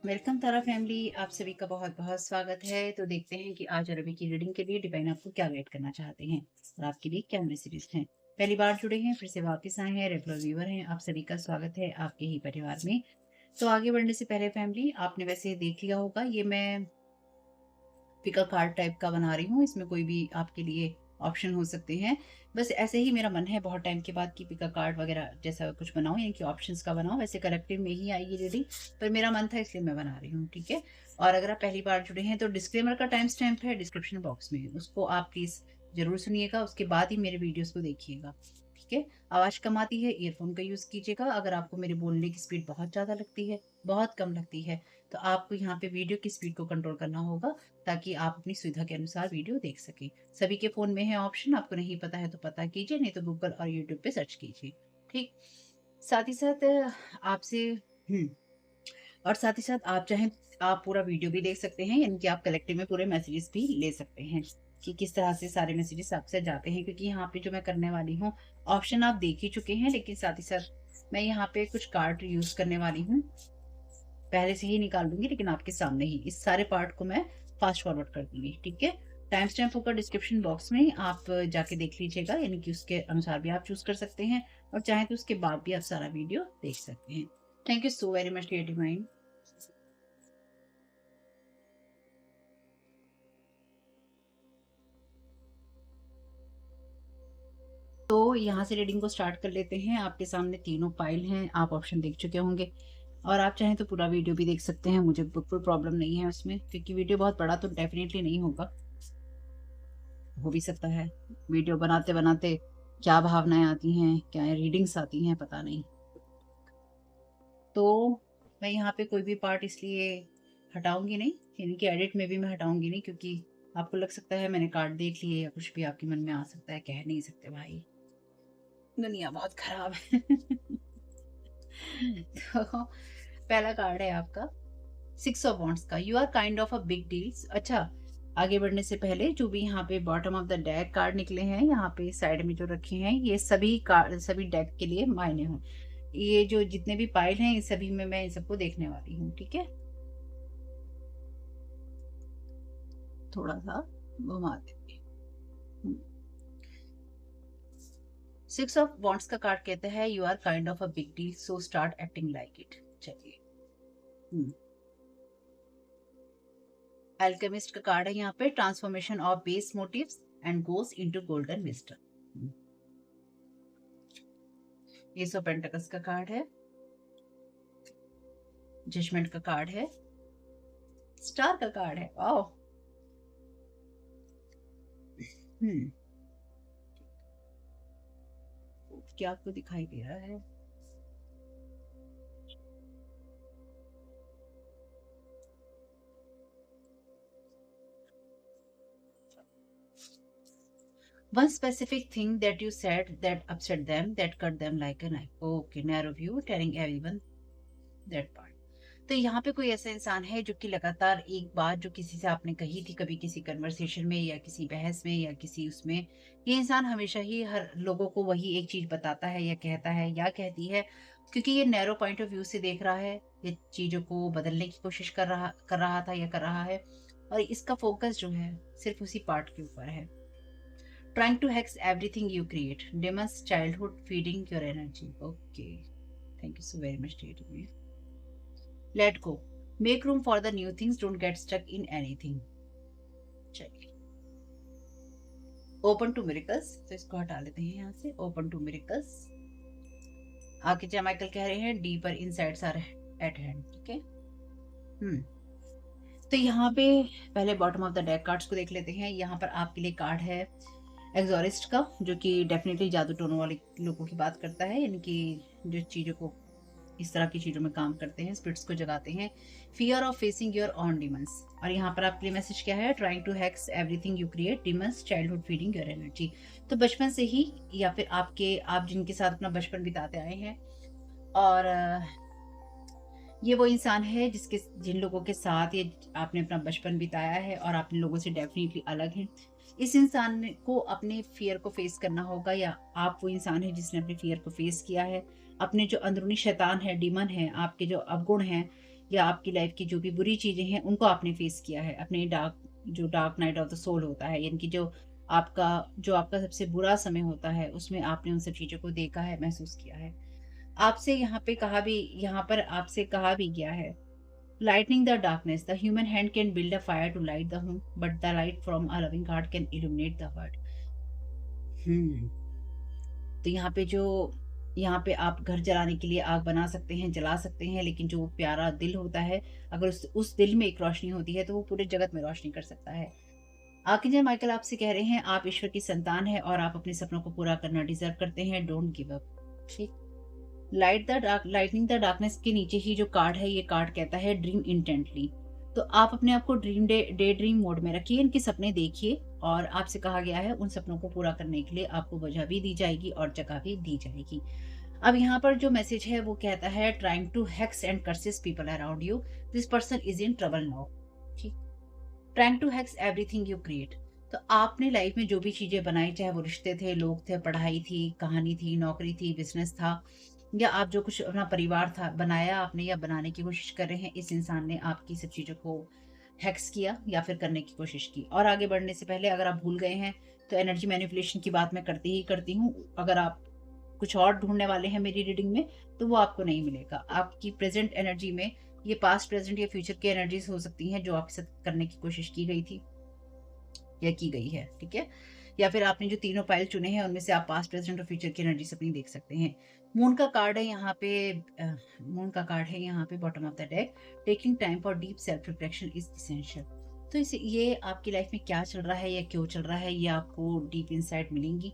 Welcome तारा family, आप सभी का बहुत बहुत स्वागत है। तो देखते हैं कि आज अरबी की रीडिंग के लिए डिवाइन आपको क्या गाइड करना चाहते हैं और आपके लिए क्या मैसेजेस हैं। पहली बार जुड़े हैं, फिर से वापस आए हैं, रेगुलर व्यूअर हैं, आप सभी का स्वागत है आपके ही परिवार में। तो आगे बढ़ने से पहले फैमिली, आपने वैसे देख लिया होगा, ये मैं पिका कार्ड टाइप का बना रही हूँ। इसमें कोई भी आपके लिए ऑप्शन हो सकते हैं। बस ऐसे ही मेरा मन है बहुत टाइम के बाद कि पिका कार्ड वगैरह जैसा कुछ बनाऊँ, यानी कि ऑप्शंस का बनाऊँ। वैसे कलेक्टिव में ही आएगी रीडिंग, पर मेरा मन था इसलिए मैं बना रही हूँ, ठीक है। और अगर आप पहली बार जुड़े हैं तो डिस्क्लेमर का टाइम स्टैम्प है डिस्क्रिप्शन बॉक्स में, उसको आप प्लीज़ ज़रूर सुनिएगा, उसके बाद ही मेरे वीडियोज़ को देखिएगा, ठीक है। आवाज़ कम आती है, ईयरफ़ोन का यूज़ कीजिएगा। अगर आपको मेरे बोलने की स्पीड बहुत ज़्यादा लगती है, बहुत कम लगती है, तो आपको यहाँ पे वीडियो की स्पीड को कंट्रोल करना होगा, ताकि आप अपनी सुविधा के अनुसार वीडियो देख सकें। सभी के फ़ोन में है ऑप्शन, आपको नहीं पता है तो पता कीजिए, नहीं तो गूगल और यूट्यूब पे सर्च कीजिए, ठीक? साथ ही साथ आपसे हुँ, और साथ ही साथ आप चाहें, आप पूरा वीडियो भी देख सकते हैं, यानी कि आप कलेक्टिव में पूरे मैसेजेस भी ले सकते हैं, कि किस तरह से सारे मैसेजेस आपसे जाते हैं। क्योंकि यहाँ पे जो मैं करने वाली हूँ, ऑप्शन आप देख ही चुके हैं, लेकिन साथ ही साथ मैं यहाँ पे कुछ कार्ड यूज़ करने वाली हूँ। पहले से ही निकाल दूँगी, लेकिन आपके सामने ही इस सारे पार्ट को मैं फ़ास्ट फॉरवर्ड कर दूँगी, ठीक है? टाइम स्टैम्प होगा डिस्क्रिप्शन बॉक्स में, आप जाके देख लीजिएगा, यानी कि उसके अनुसार भी आप चूज़ कर सकते हैं, और चाहें तो उसके बाद भी आप सारा वीडियो देख सकते हैं। Thank you so very much dear divine. तो यहाँ से रीडिंग को स्टार्ट कर लेते हैं। आपके सामने तीनों पाइल हैं, आप ऑप्शन देख चुके होंगे, और आप चाहें तो पूरा वीडियो भी देख सकते हैं, मुझे बिल्कुल प्रॉब्लम नहीं है उसमें, क्योंकि वीडियो बहुत बड़ा तो डेफ़िनिटली नहीं होगा। हो भी सकता है वीडियो बनाते-बनाते क्या भावनाएँ आती हैं, क्या रीडिंग्स आती हैं, पता नहीं। तो मैं यहाँ पे कोई भी पार्ट इसलिए हटाऊँगी नहीं, यानी कि एडिट में भी मैं हटाऊँगी नहीं, क्योंकि आपको लग सकता है मैंने कार्ड देख लिए, या कुछ भी आपके मन में आ सकता है, कह नहीं सकते भाई, दुनिया बहुत खराब है। तो पहला कार्ड है आपका 6 ऑफ वांड्स का, you are kind of a big deals. अच्छा, आगे बढ़ने से पहले जो भी यहाँ पे bottom of the deck card निकले हैं, यहाँ पे साइड में जो रखे हैं, ये सभी कार्ड सभी डेक के लिए मायने हों। ये जो जितने भी पाइल हैं, इन सभी में मैं इन सबको देखने वाली हूँ, ठीक है? थोड़ा-सा घुमा देती हूँ। 6 ऑफ वांड्स का कार्ड कहता है you are kind of a big deal, so start acting like it. चलिए। हुँ। अल्केमिस्ट का कार्ड है यहाँ पे, transformation of base motives and goes into golden wisdom. Ace of pentacles का कार्ड है, जजमेंट का कार्ड है, स्टार का कार्ड है। वाओ! हुँ, क्या आपको दिखाई दे रहा है? One specific thing that you said that upset them, that cut them like a knife. Okay, narrow view, telling everyone that part. तो यहाँ पे कोई ऐसा इंसान है जो कि लगातार एक बात जो किसी से आपने कही थी, कभी किसी कन्वर्सेशन में या किसी बहस में या किसी उसमें, ये इंसान हमेशा ही हर लोगों को वही एक चीज बताता है या कहता है या कहती है, क्योंकि ये नैरो पॉइंट ऑफ व्यू से देख रहा है, ये चीजों को बदलने की कोशिश कर रहा था या कर रहा है, और इसका फोकस जो है सिर्फ उसी पार्ट के ऊपर है। Trying to hex everything you create, demons childhood feeding your energy. Okay, thank you so very much dear. Let go, make room for the new things, don't get stuck in anything. चलिए, open to miracles, तो इसको हटा लेते हैं यहाँ से। Open to miracles, आगे जय माइकल कह रहे हैं deeper insights are at hand, ठीक है। हम्म, तो यहाँ पे पहले bottom of the deck cards को देख लेते हैं। यहाँ पर आपके लिए कार्ड है एक्सोरिस्ट का, जो कि डेफिनेटली जादू टोने वाले लोगों की बात करता है, यानी कि जो चीज़ों को इस तरह की चीज़ों में काम करते हैं, स्पिरिट्स को जगाते हैं। Fear of facing your own demons, और यहाँ पर आपके लिए मैसेज क्या है? Trying to hex everything you create, demons childhood feeding your energy. तो बचपन से ही, या फिर आप जिनके साथ अपना बचपन बिताते आए हैं, और ये वो इंसान है जिसके जिन लोगों के साथ ये आपने अपना बचपन बिताया है, और आप इन लोगों से डेफिनेटली अलग हैं। इस इंसान को अपने फ़ियर को फ़ेस करना होगा, या आप वो इंसान है जिसने अपने फ़ियर को फ़ेस किया है। अपने जो अंदरूनी शैतान है, डीमन है, आपके जो अवगुण हैं, या आपकी लाइफ की जो भी बुरी चीज़ें हैं उनको आपने फेस किया है। अपने dark night of the soul होता है, यानी कि जो आपका सबसे बुरा समय होता है, उसमें आपने उन सब चीज़ों को देखा है, महसूस किया है। आपसे यहाँ पर आपसे कहा भी गया है, lightening the darkness, the human hand can build a fire to light the home, but the light from a loving heart can illuminate the heart. हम्म तो यहाँ पे आप घर जलाने के लिए आग बना सकते हैं, जला सकते हैं, लेकिन जो प्यारा दिल होता है, अगर उस दिल में एक रोशनी होती है, तो वो पूरे जगत में रोशनी कर सकता है। आर्कएंजल माइकल आपसे कह रहे हैं, आप ईश्वर की संतान हैं और आप अपने सपनों को पूरा करना डिजर्व करते हैं। Don't give up. ठीक। लाइटनिंग द डार्कनेस के नीचे ही जो कार्ड है, ये कार्ड कहता है ड्रीम इंटेंटली। तो आप अपने आप को डे ड्रीम मोड में रखिए, इनके सपने देखिए, और आपसे कहा गया है उन सपनों को पूरा करने के लिए आपको वजह भी दी जाएगी और जगह भी दी जाएगी। अब यहाँ पर जो मैसेज है वो कहता है, trying to hex and curses people around you, this person is in trouble now. ठीक। Trying to hex everything you create. तो आपने लाइफ में जो भी चीजें बनाई, चाहे वो रिश्ते थे, लोग थे, पढ़ाई थी, कहानी थी, नौकरी थी, बिजनेस था, या आप जो कुछ अपना परिवार था बनाया आपने या बनाने की कोशिश कर रहे हैं, इस इंसान ने आपकी सब चीजों को हैक्स किया या फिर करने की कोशिश की। और आगे बढ़ने से पहले अगर आप भूल गए हैं, तो एनर्जी मैनिपुलेशन की बात मैं करती ही करती हूँ। अगर आप कुछ और ढूंढने वाले हैं मेरी रीडिंग में, तो वो आपको नहीं मिलेगा। आपकी प्रेजेंट एनर्जी में ये पास्ट, प्रेजेंट या फ्यूचर की एनर्जीज हो सकती हैं जो आपके साथ करने की कोशिश की गई थी या की गई है। ठीक है। या फिर आपने जो तीनों फाइल चुने हैं उनमें से आप पास्ट, प्रेजेंट और फ्यूचर की एनर्जीज अपनी देख सकते हैं। मून का कार्ड है यहाँ पे। मून का कार्ड है यहाँ पे bottom of the deck. Taking time for deep self reflection is essential. तो इसे ये आपकी लाइफ में क्या चल रहा है या क्यों चल रहा है, ये आपको डीप इनसाइट मिलेंगी।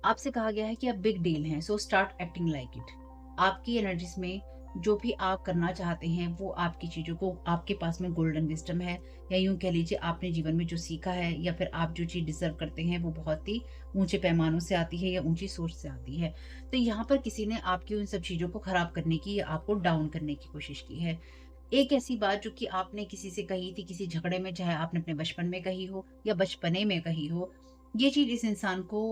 आपसे कहा गया है कि आप बिग डील हैं, सो स्टार्ट एक्टिंग लाइक इट। आपकी एनर्जीज में जो भी आप करना चाहते हैं, वो आपकी चीज़ों को, आपके पास में गोल्डन विजडम है, या यूं कह लीजिए आपने जीवन में जो सीखा है, या फिर आप जो चीज़ डिजर्व करते हैं, वो बहुत ही ऊंचे पैमानों से आती है या ऊंची सोच से आती है। तो यहाँ पर किसी ने आपकी उन सब चीज़ों को खराब करने की या आपको डाउन करने की कोशिश की है। एक ऐसी बात जो कि आपने किसी से कही थी, किसी झगड़े में, चाहे आपने अपने बचपन में कही हो या बचपने में कही हो, ये चीज़ इस इंसान को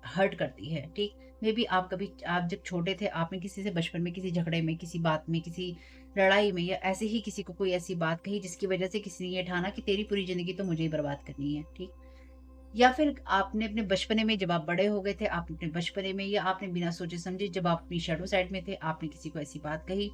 हर्ट करती है। ठीक। मे बी आप जब छोटे थे, आपने किसी से बचपन में किसी झगड़े में, किसी बात में, किसी लड़ाई में, या ऐसे ही किसी को कोई ऐसी बात कही जिसकी वजह से किसी ने ये ठाना कि तेरी पूरी जिंदगी तो मुझे ही बर्बाद करनी है। ठीक। या फिर आपने अपने बचपने में, जब आप बड़े हो गए थे, आपने अपने बचपने में, या आपने बिना सोचे समझे जब आप अपनी शैडो साइड में थे, आपने किसी को ऐसी बात कही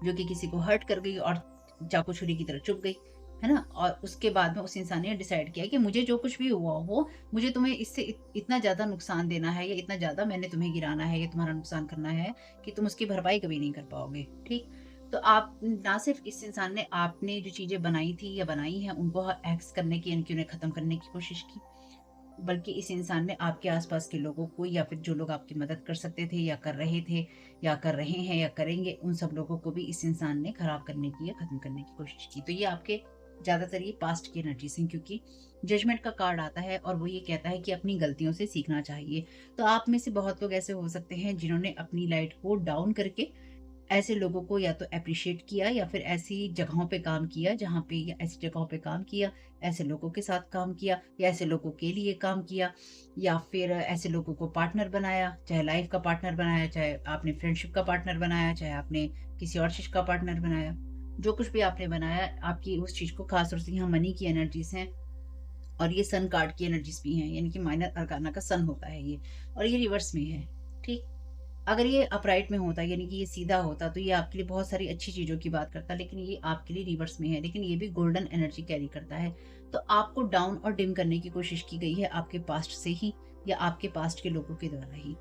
जो कि किसी को हर्ट कर गई और चाकू छुरी की तरह चुभ गई, है ना? और उसके बाद में उस इंसान ने डिसाइड किया कि मुझे जो कुछ भी हुआ हो, मुझे तुम्हें इससे इतना ज़्यादा नुकसान देना है, या इतना ज़्यादा मैंने तुम्हें गिराना है या तुम्हारा नुकसान करना है कि तुम उसकी भरपाई कभी नहीं कर पाओगे। ठीक। तो आप ना सिर्फ इस इंसान ने आपने जो चीज़ें बनाई थी या बनाई हैं उनको एक्स करने की, यानी कि उन्हें खत्म करने की कोशिश की, बल्कि इस इंसान ने आपके आसपास के लोगों को, या फिर जो लोग आपकी मदद कर सकते थे या कर रहे थे या कर रहे हैं या करेंगे, उन सब लोगों को भी इस इंसान ने खराब करने की या खत्म करने की कोशिश की। तो ये आपके ज़्यादातर ये पास्ट की एनर्जीज हैं, क्योंकि जजमेंट का कार्ड आता है और वो ये कहता है कि अपनी गलतियों से सीखना चाहिए। तो आप में से बहुत लोग ऐसे हो सकते हैं जिन्होंने अपनी लाइट को डाउन करके ऐसे लोगों को या तो एप्रिशिएट किया, या फिर ऐसी जगहों पे काम किया जहाँ पे, या ऐसी जगहों पे काम किया, ऐसे लोगों के साथ काम किया, या ऐसे लोगों के लिए काम किया, या फिर ऐसे लोगों को पार्टनर बनाया, चाहे लाइफ का पार्टनर बनाया, चाहे आपने फ्रेंडशिप का पार्टनर बनाया, चाहे आपने किसी और चीज़ का पार्टनर बनाया। जो कुछ भी आपने बनाया, आपकी उस चीज़ को, खासतौर से यहाँ मनी की एनर्जीज हैं, और ये सन कार्ड की एनर्जीज भी हैं, यानी कि माइनर अरकाना का सन होता है ये, और ये रिवर्स में है। ठीक। अगर ये अपराइट में होता, यानी कि ये सीधा होता, तो ये आपके लिए बहुत सारी अच्छी चीज़ों की बात करता, लेकिन ये आपके लिए रिवर्स में है, लेकिन ये भी गोल्डन एनर्जी कैरी करता है। तो आपको डाउन और डिम करने की कोशिश की गई है आपके पास्ट से ही, या आपके पास्ट के लोगों के द्वारा ही।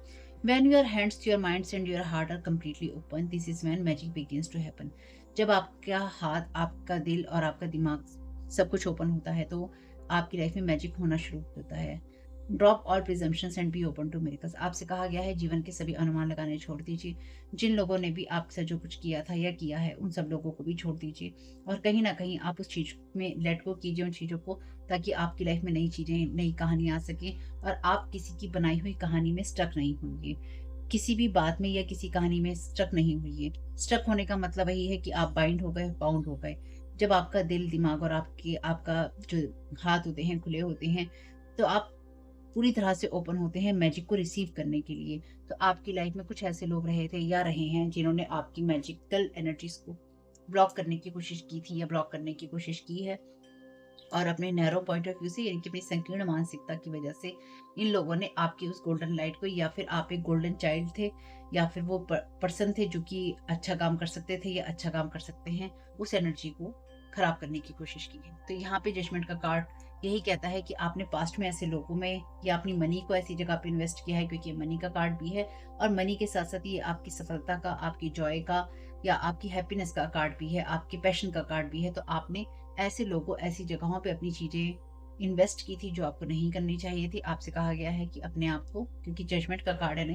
When your hands, your minds and your heart are completely open, this is when magic begins to happen. जब आपका हाथ, आपका दिल और आपका दिमाग सब कुछ ओपन होता है, तो आपकी लाइफ में मैजिक होना शुरू होता है। Drop all presumptions and be open to miracles. आपसे कहा गया है जीवन के सभी अनुमान लगाने छोड़ दीजिए। जिन लोगों ने भी आपके साथ जो कुछ किया था या किया है, उन सब लोगों को भी छोड़ दीजिए, और कहीं ना कहीं आप उस चीज में लेट गो कीजिए उन चीजों को, ताकि आपकी लाइफ में नई चीजें, नई कहानी आ सके, और आप किसी की बनाई हुई कहानी में स्टक नहीं होंगे। किसी भी बात में या किसी कहानी में स्टक नहीं हुई। स्टक होने का मतलब यही है कि आप बाइंड हो गए, बाउंड हो गए। जब आपका दिल, दिमाग और आपका जो हाथ होते हैं खुले होते हैं, तो आप पूरी तरह से ओपन होते हैं मैजिक को रिसीव करने के लिए। तो आपकी लाइफ में कुछ ऐसे लोग रहे थे या रहे हैं जिन्होंने आपकी मैजिकल एनर्जीज को ब्लॉक करने की कोशिश की थी या ब्लॉक करने की कोशिश की है, और अपने नैरो पॉइंट ऑफ व्यू से यानी कि अपनी संकीर्ण मानसिकता की वजह से इन लोगों ने आपकी उस गोल्डन लाइट को, या फिर आप एक गोल्डन चाइल्ड थे, या फिर वो पर्सन थे जो कि अच्छा काम कर सकते थे या अच्छा काम कर सकते हैं, उस एनर्जी को खराब करने की कोशिश की है। तो यहाँ पे जजमेंट का कार्ड यही कहता है कि आपने पास्ट में ऐसे लोगों में या अपनी मनी को ऐसी जगह पे इन्वेस्ट किया है, क्योंकि ये मनी का कार्ड भी है, और मनी के साथ साथ ये आपकी सफलता का, आपकी जॉय का या आपकी हैप्पीनेस का कार्ड भी है, आपके पैशन का कार्ड भी है। तो आपने ऐसे लोगों, ऐसी जगहों पे अपनी चीजें इन्वेस्ट की थी जो आपको नहीं करनी चाहिए थी। आपसे कहा गया है कि अपने आप को, क्योंकि जजमेंट का कार्ड है ना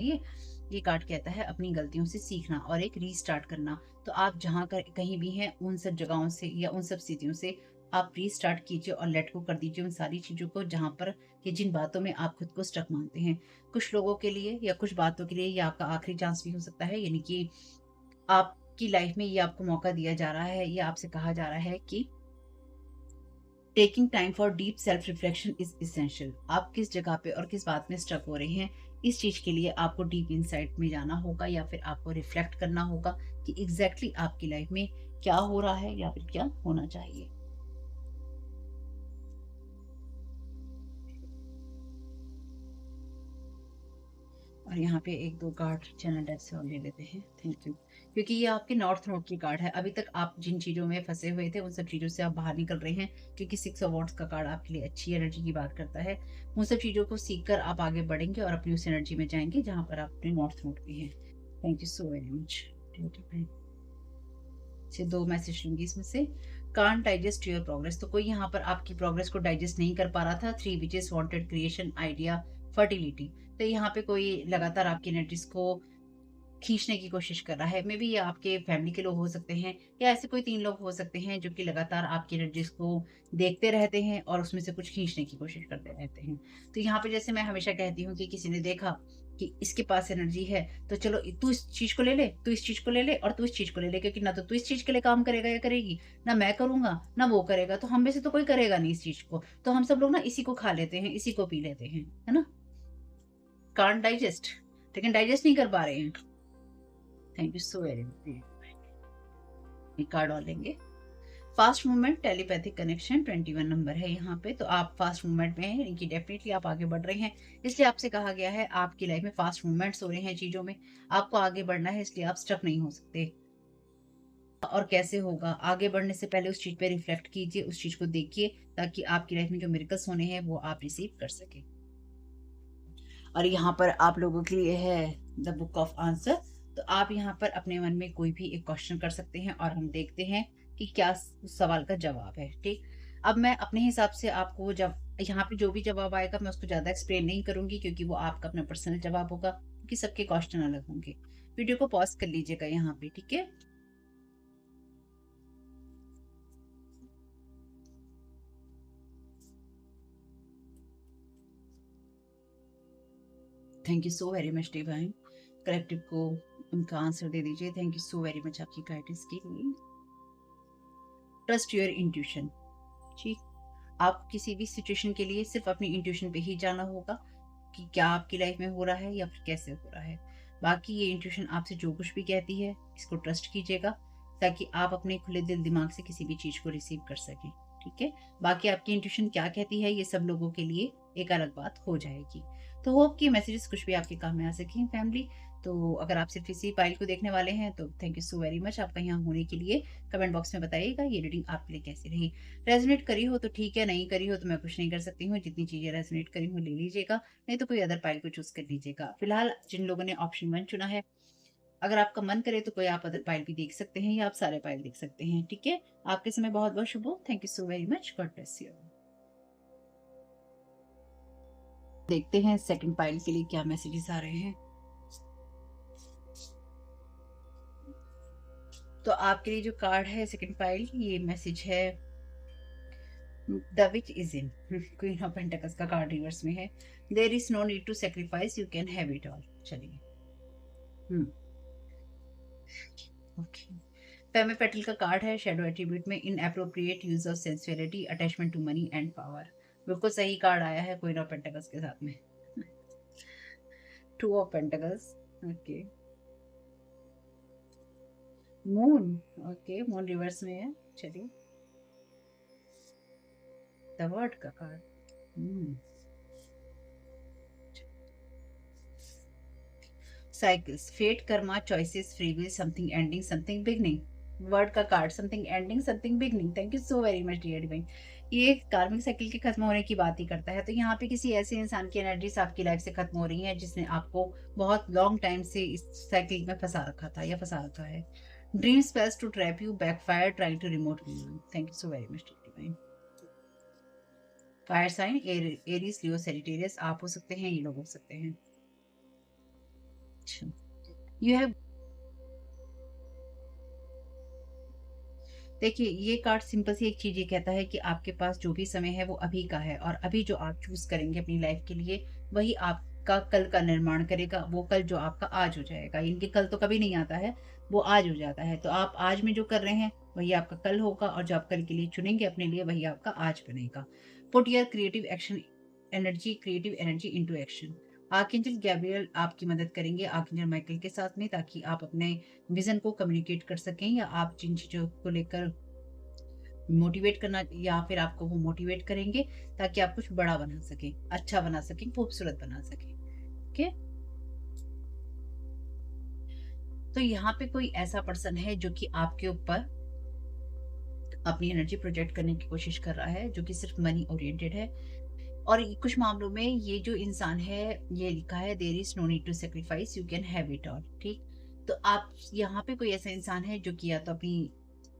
ये कार्ड कहता है अपनी गलतियों से सीखना और एक रीस्टार्ट करना। तो आप जहाँ कहीं भी हैं, उन सब जगहों से या उन सब स्थितियों से आप रीस्टार्ट कीजिए और लेट गो कर दीजिए उन सारी चीजों को जहाँ पर या जिन बातों में आप खुद को स्टक मानते हैं। कुछ लोगों के लिए या कुछ बातों के लिए ये आपका आखिरी चांस भी हो सकता है, यानी कि आपकी लाइफ में ये आपको मौका दिया जा रहा है, ये आपसे कहा जा रहा है कि taking time for deep self reflection is essential. आप किस जगह पे और किस बात में स्टक हो रहे हैं, इस चीज के लिए आपको डीप इनसाइट में जाना होगा, या फिर आपको रिफ्लेक्ट करना होगा कि एग्जैक्टली आपकी लाइफ में क्या हो रहा है या फिर क्या होना चाहिए। और यहाँ पे एक दो कार्ड चैनल डेथ से और ले लेते हैं, थैंक यू, क्योंकि ये आपके नॉर्थ नोड की कार्ड है। अभी तक आप जिन चीज़ों में फंसे हुए थे उन सब चीज़ों से आप बाहर निकल रहे हैं, क्योंकि 6 ऑफ वॉन्ड्स का कार्ड आपके लिए अच्छी एनर्जी की बात करता है। उन सब चीज़ों को सीख कर आप आगे बढ़ेंगे और अपनी उस एनर्जी में जाएंगे जहाँ पर आप अपने नॉर्थ नोड पे हैं। Thank you so very much. से दो मैसेज लूंगी इसमें से। कांट डाइजेस्ट योर प्रोग्रेस, तो कोई यहाँ पर आपकी प्रोग्रेस को डाइजेस्ट नहीं कर पा रहा था। 3 witches wanted creation, idea, fertility. तो यहाँ पे कोई लगातार आपकी एनर्जीज को खींचने की कोशिश कर रहा है। मे बी ये आपके फैमिली के लोग हो सकते हैं, या ऐसे कोई 3 लोग हो सकते हैं जो कि लगातार आपकी एनर्जीज को देखते रहते हैं और उसमें से कुछ खींचने की कोशिश करते रहते हैं। तो यहाँ पे जैसे मैं हमेशा कहती हूँ कि किसी ने देखा कि इसके पास एनर्जी है, तो चलो तू इस चीज को ले ले, तू इस चीज को ले ले और तू इस चीज को ले ले, क्योंकि ना तो तू इस चीज के लिए काम करेगा या करेगी, ना मैं करूंगा ना वो करेगा, तो हम में से तो कोई करेगा नहीं इस चीज को, तो हम सब लोग ना इसी को खा लेते हैं, इसी को पी लेते हैं, है ना। कांट डाइजेस्ट, लेकिन डाइजेस्ट नहीं कर पा रहे हैं। Thank you so very much. Card और लेंगे। Fast movement, telepathic connection, 21 number है यहाँ पे। तो आप फास्ट मूवमेंट में हैं, यानी कि डेफिनेटली आप आगे बढ़ रहे हैं। इसलिए आपसे कहा गया है आपकी लाइफ में फास्ट मूवमेंट्स हो रहे हैं चीजों में, आपको आगे बढ़ना है, इसलिए आप स्टक नहीं हो सकते। और कैसे होगा, आगे बढ़ने से पहले उस चीज पे रिफ्लेक्ट कीजिए, उस चीज को देखिए, ताकि आपकी लाइफ में जो मिरेकल्स होने हैं वो आप रिसीव कर सके। और यहाँ पर आप लोगों के लिए है द बुक ऑफ आंसर। तो आप यहाँ पर अपने मन में कोई भी एक क्वेश्चन कर सकते हैं और हम देखते हैं कि क्या उस सवाल का जवाब है। ठीक, अब मैं अपने हिसाब से आपको जब यहाँ पे जो भी जवाब आएगा मैं उसको ज्यादा एक्सप्लेन नहीं करूंगी, क्योंकि वो आपका अपना पर्सनल जवाब होगा, क्योंकि सबके क्वेश्चन अलग होंगे। वीडियो को पॉज कर लीजिएगा यहाँ पे, ठीक है। Thank you so very much divine. Collective को उनका आंसर दे दीजिए। Thank you so very much आपकी गाइडेंस के लिए। Trust your intuition. ठीक, आप किसी भी सिचुएशन के लिए सिर्फ अपनी इंट्यूशन पे ही जाना होगा कि क्या आपकी लाइफ में हो रहा है या फिर कैसे हो रहा है। बाकी ये इंट्यूशन आपसे जो कुछ भी कहती है इसको ट्रस्ट कीजिएगा, ताकि आप अपने खुले दिल दिमाग से किसी भी चीज को रिसीव कर सकें। ठीक है, बाकी आपकी इंट्यूशन क्या कहती है ये सब लोगों के लिए एक अलग बात हो जाएगी। तो होप कि मैसेजेस कुछ भी आपके काम में आ सकें फैमिली। तो अगर आप सिर्फ इसी फाइल को देखने वाले हैं तो thank you so very much आपका यहाँ होने के लिए। कमेंट बॉक्स में बताइएगा ये रीडिंग आपके लिए कैसी रही। रेजोनेट करी हो तो ठीक है, नहीं करी हो तो मैं कुछ नहीं कर सकती हूँ। जितनी चीजें रेजोनेट करी हो ले लीजिएगा, नहीं तो कोई अदर फाइल को चूज कर लीजिएगा। फिलहाल जिन लोगों ने ऑप्शन 1 चुना है, अगर आपका मन करे तो कोई आप अदर फाइल भी देख सकते हैं या आप सारे फाइल देख सकते हैं। ठीक है, आपके समय बहुत बहुत शुभ हो। Thank you so very much, God bless you. देखते हैं सेकंड फाइल के लिए क्या मैसेजेस आ रहे हैं। तो आपके लिए जो कार्ड है सेकंड फाइल, ये मैसेज है the witch is in. Queen of pentacles का कार्ड रिवर्स में है। There is no need to sacrifice, you can have it all. चलिए, ओके। फेमे पेटल का कार्ड है शैडो एट्रीब्यूट में, inappropriate use of sensuality, attachment to money and power. बिल्कुल सही card आया है क्वीन ऑफ पेंटिकल्स के साथ में। 2 of pentacles, okay. Moon, okay, moon reverse में है। चलिए, द वर्ड का card. Cycles, fate, karma, choices, free will, something ending, something beginning. World का card, something ending, something beginning. Thank you so very much dear divine. ये karmic cycle के खत्म होने की बात ही करता है। तो यहाँ पे किसी ऐसे इंसान की एनर्जीज आपकी लाइफ से खत्म हो रही है जिसने आपको बहुत लॉन्ग टाइम से इस साइकिल में फंसा रखा था या फंसा रखा है। Dream spells to trap you, backfire, trying to remote you. Thank you so very much dear divine. Fire sign, Aries, Leo, Sagittarius. आप हो सकते हैं, ये लोग हो सकते हैं। अच्छा, यू हैव, देखिए ये कार्ड सिंपल सी एक चीज ये कहता है कि आपके पास जो भी समय है वो अभी का है, और अभी जो आप चूज करेंगे अपनी लाइफ के लिए वही आपका कल का निर्माण करेगा। वो कल जो आपका आज हो जाएगा, इनके कल तो कभी नहीं आता है, वो आज हो जाता है। तो आप आज में जो कर रहे हैं वही आपका कल होगा, और जो आप कल के लिए चुनेंगे अपने लिए वही आपका आज बनेगा। Put your creative action energy, creative energy into action. Archangel Gabriel आपकी मदद करेंगे आर्कएंजल माइकल के साथ में, ताकि आप अपने विजन को कम्युनिकेट कर सकें, या आप जिन चीजों को लेकर मोटिवेट करना, या फिर आपको वो मोटिवेट करेंगे ताकि आप कुछ बड़ा बना सकें, अच्छा बना सकें, खूबसूरत बना सकें। ओके, तो यहाँ पे कोई ऐसा पर्सन है जो कि आपके ऊपर अपनी एनर्जी प्रोजेक्ट करने की कोशिश कर रहा है, जो कि सिर्फ मनी ओरिएंटेड है। और कुछ मामलों में ये जो इंसान है, ये लिखा है there is no need to sacrifice, you can have it all. ठीक, तो आप यहाँ पे कोई ऐसा इंसान है जो कि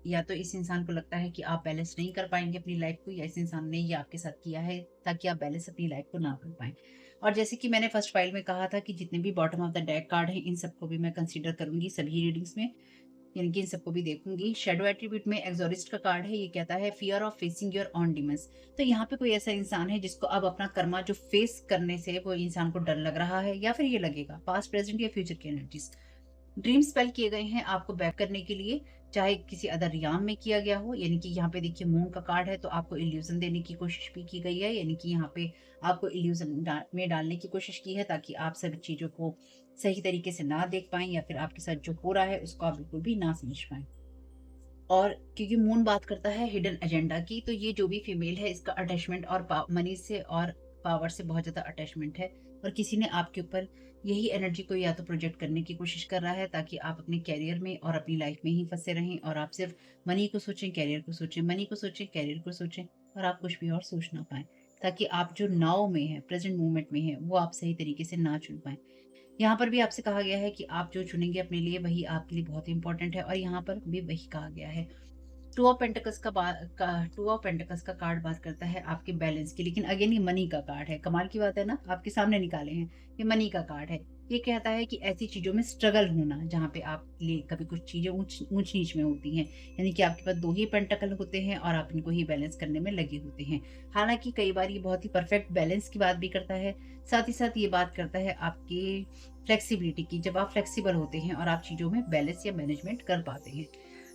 या तो इस इंसान को लगता है कि आप बैलेंस नहीं कर पाएंगे अपनी लाइफ को, या इस इंसान ने ये आपके साथ किया है ताकि आप बैलेंस अपनी लाइफ को ना कर पाए। और जैसे कि मैंने फर्स्ट फाइल में कहा था कि जितने भी bottom of the deck card हैं इन सबको भी मैं कंसीडर करूंगी सभी रीडिंग्स में, यानी कि इन सबको भी देखूंगी। शेडो एट्रीब्यूट में एक्सोरिस्ट का कार्ड है, ये कहता है fear of facing your own demons. तो यहाँ पे कोई ऐसा इंसान है जिसको अब अपना कर्मा जो फेस करने से वो इंसान को डर लग रहा है, या फिर ये लगेगा पास्ट, प्रेजेंट या फ्यूचर की एनर्जीज। ड्रीम स्पेल किए गए हैं आपको बैक करने के लिए, चाहे किसी अदर याम में किया गया हो। यानी कि यहाँ पे देखिए मून का कार्ड है, तो आपको इल्यूजन देने की कोशिश भी की गई है, यानी कि यहाँ पे आपको इल्यूजन में डालने की कोशिश की है ताकि आप सभी चीजों को सही तरीके से ना देख पाएं, या फिर आपके साथ जो हो रहा है उसको आप बिल्कुल भी ना समझ पाएं। और क्योंकि मून बात करता है हिडन एजेंडा की, तो ये जो भी फीमेल है इसका अटैचमेंट और मनी से और पावर से बहुत ज्यादा अटैचमेंट है, और किसी ने आपके ऊपर यही एनर्जी को या तो प्रोजेक्ट करने की कोशिश कर रहा है ताकि आप अपने कैरियर में और अपनी लाइफ में ही फंसे रहें, और आप सिर्फ मनी को सोचें, कैरियर को सोचें, मनी को सोचें, कैरियर को सोचें, और आप कुछ भी और सोच ना पाए, ताकि आप जो नाव में है, प्रेजेंट मोमेंट में है, वो आप सही तरीके से ना चुन पाए। यहाँ पर भी आपसे कहा गया है कि आप जो चुनेंगे अपने लिए वही आपके लिए बहुत इंपॉर्टेंट है, और यहाँ पर भी वही कहा गया है। टू ऑफ पेंटिकल्स का कार्ड बात करता है आपके बैलेंस की, लेकिन अगेन ये मनी का कार्ड है। कमाल की बात है ना, आपके सामने निकाले हैं, ये मनी का कार्ड है। ये कहता है कि ऐसी चीजों में स्ट्रगल होना जहाँ पे आप लिए कभी कुछ चीजें ऊंच ऊंच नीच में होती हैं, यानी कि आपके पास दो ही पेंटिकल होते हैं और आप इनको ही बैलेंस करने में लगे होते हैं। हालांकि कई बार ये बहुत ही परफेक्ट बैलेंस की बात भी करता है, साथ ही साथ ये बात करता है आपकी फ्लेक्सिबिलिटी की, जब आप फ्लेक्सिबल होते हैं और आप चीजों में बैलेंस या मैनेजमेंट कर पाते हैं।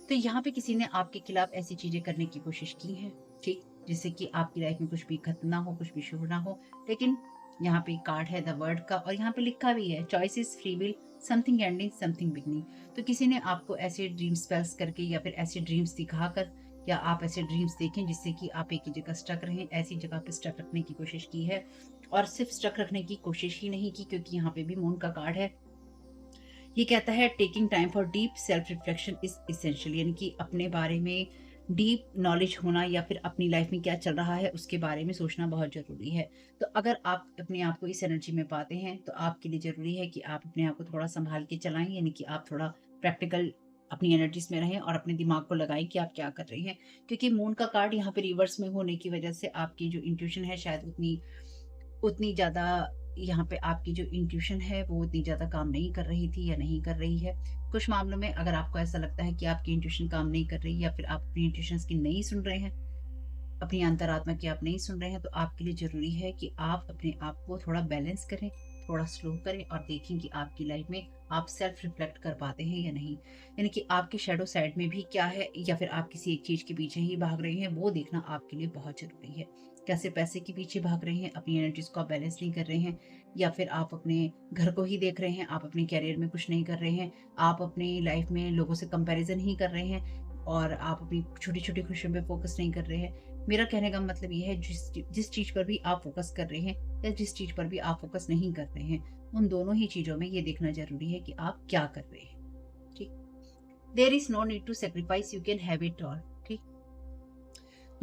तो यहाँ पे किसी ने आपके खिलाफ ऐसी चीजें करने की कोशिश की है, ठीक, जिससे कि आपकी लाइफ में कुछ भी खत्म ना हो, कुछ भी शुभ ना हो। लेकिन यहाँ पे कार्ड है द वर्ड का, और यहाँ पे लिखा भी है choices, free will, something ending, something beginning. तो किसी ने आपको ऐसे ड्रीम स्पेल्स करके या फिर ऐसे ड्रीम्स दिखाकर, या आप ऐसे ड्रीम्स देखें जिससे कि आप एक ही जगह स्टक रहें, ऐसी जगह पे स्टक रखने की कोशिश की है। और सिर्फ स्टक रखने की कोशिश ही नहीं की, क्योंकि यहाँ पे भी मून का कार्ड है। ये कहता है taking time for deep self reflection is essential, यानी कि अपने बारे में डीप नॉलेज होना, या फिर अपनी लाइफ में क्या चल रहा है उसके बारे में सोचना बहुत जरूरी है। तो अगर आप अपने आप को इस एनर्जी में पाते हैं तो आपके लिए जरूरी है कि आप अपने आप को थोड़ा संभाल के चलाएं, यानी कि आप थोड़ा प्रैक्टिकल अपनी एनर्जीज में रहें और अपने दिमाग को लगाएं कि आप क्या कर रही हैं। क्योंकि मून का कार्ड यहाँ पे रिवर्स में होने की वजह से आपकी जो इंट्यूशन है शायद उतनी उतनी ज़्यादा, यहाँ पे आपकी जो इंट्यूशन है वो उतनी ज़्यादा काम नहीं कर रही थी या नहीं कर रही है। कुछ मामलों में अगर आपको ऐसा लगता है कि आपकी इंट्यूशन काम नहीं कर रही, या फिर आप अपनी इंट्यूशंस की नहीं सुन रहे हैं, अपनी अंतरात्मा की आप नहीं सुन रहे हैं, तो आपके लिए ज़रूरी है कि आप अपने आप को थोड़ा बैलेंस करें, थोड़ा स्लो करें, और देखें कि आपकी लाइफ में आप सेल्फ रिफ्लेक्ट कर पाते हैं या नहीं। यानी कि आपके शेडो साइड में भी क्या है, या फिर आप किसी एक चीज़ के पीछे ही भाग रहे हैं, वो देखना आपके लिए बहुत ज़रूरी है। क्या सिर्फ पैसे के पीछे भाग रहे हैं, अपनी एनर्जीज को आप बैलेंस नहीं कर रहे हैं, या फिर आप अपने घर को ही देख रहे हैं, आप अपने कैरियर में कुछ नहीं कर रहे हैं, आप अपनी लाइफ में लोगों से कंपैरिजन ही कर रहे हैं और आप अपनी छोटी-छोटी खुशियों पे फोकस नहीं कर रहे हैं। मेरा कहने का मतलब ये है जिस जिस चीज़ पर भी आप फोकस कर रहे हैं या जिस चीज़ पर भी आप फोकस नहीं कर रहे हैं, उन दोनों ही चीज़ों में ये देखना ज़रूरी है कि आप क्या कर रहे हैं। ठीक? There is no need to sacrifice, you can have it all. ठीक?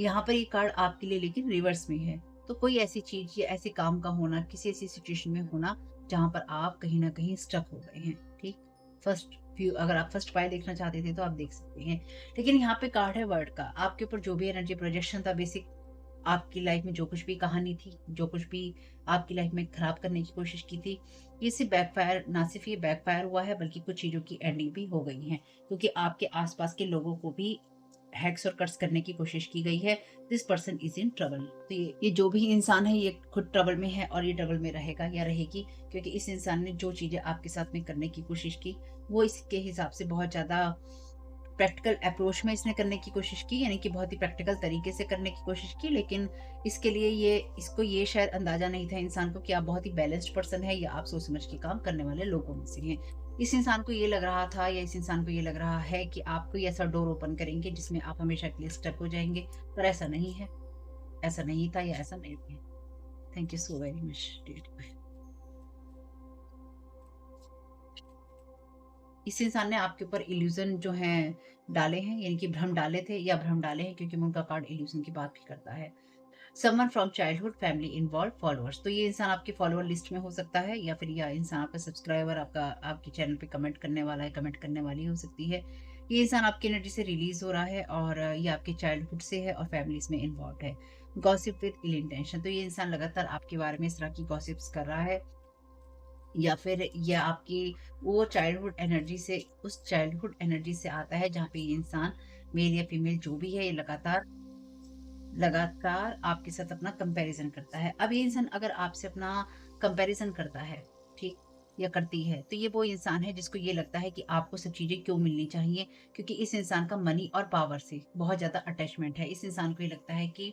यहाँ पर ये कार्ड आपके लिए लेकिन रिवर्स में है। तो कोई ऐसी चीज़ या ऐसे काम का होना, किसी ऐसी सिचुएशन में होना जहाँ पर आप कहीं न कहीं स्टक हो गए हैं, ठीक? फर्स्ट व्यू अगर आप फर्स्ट पाई देखना चाहते थे तो आप देख सकते हैं। लेकिन यहाँ पे कार्ड है वर्ड का, आपके ऊपर जो भी एनर्जी प्रोजेक्शन था बेसिक, आपकी लाइफ में जो कुछ भी कहानी थी, जो कुछ भी आपकी लाइफ में खराब करने की कोशिश की थी, ये सिर्फ़ बैकफ़ायर, ना सिर्फ़ ये बैकफ़ायर हुआ है बल्कि कुछ चीज़ों की एंडिंग भी हो गई है। क्योंकि आपके आस-पास के लोगों को भी हैक्स और कट्स करने की कोशिश की गई है। This person is in trouble. तो ये जो भी इंसान है ये खुद ट्रबल में है और ये ट्रबल में रहेगा या रहेगी, क्योंकि इस इंसान ने जो चीज़ें आपके साथ में करने की कोशिश की, वो इसके हिसाब से बहुत ज़्यादा प्रैक्टिकल अप्रोच में इसने करने की कोशिश की, यानी कि बहुत ही प्रैक्टिकल तरीके से करने की कोशिश की। लेकिन इसके लिए इसको ये शायद अंदाज़ा नहीं था इंसान को कि आप बहुत ही बैलेंस्ड पर्सन है या आप सोच समझ के काम करने वाले लोगों में से हैं। इस इंसान को ये लग रहा था या इस इंसान को ये लग रहा है कि आप कोई ऐसा डोर ओपन करेंगे जिसमें आप हमेशा के लिए स्टक हो जाएँगे, पर ऐसा नहीं है। ऐसा नहीं था या ऐसा नहीं है। Thank you so very much. इस इंसान ने आपके ऊपर इल्यूज़न जो हैं डाले हैं, यानी कि भ्रम डाले थे या भ्रम डाले हैं, क्योंकि उनका कार्ड इल्यूज़न की बात भी करता है। Someone from childhood family involve followers, तो ये इंसान आपके फॉलोअर लिस्ट में हो सकता है या फिर यह इंसान आपका सब्सक्राइबर, आपका आपके चैनल पे कमेंट करने वाला है, कमेंट करने वाली हो सकती है। ये इंसान आपकी एनर्जी से रिलीज हो रहा है और ये आपके चाइल्डहुड से है और फैमिलीज में इन्वॉल्व है। गॉसिप विद इल इंटेंशन, तो ये इंसान लगातार आपके बारे में इस तरह की गॉसिप्स कर रहा है या फिर ये आपकी वो चाइल्डहुड एनर्जी से, उस चाइल्डहुड एनर्जी से आता है जहाँ पे ये इंसान मेल या फीमेल जो भी है, ये लगातार लगातार आपके साथ अपना कंपैरिजन करता है। अब ये इंसान अगर आपसे अपना कंपैरिजन करता है, ठीक? या करती है, तो ये वो इंसान है जिसको ये लगता है कि आपको सब चीज़ें क्यों मिलनी चाहिए, क्योंकि इस इंसान का मनी और पावर से बहुत ज़्यादा अटैचमेंट है। इस इंसान को ये लगता है कि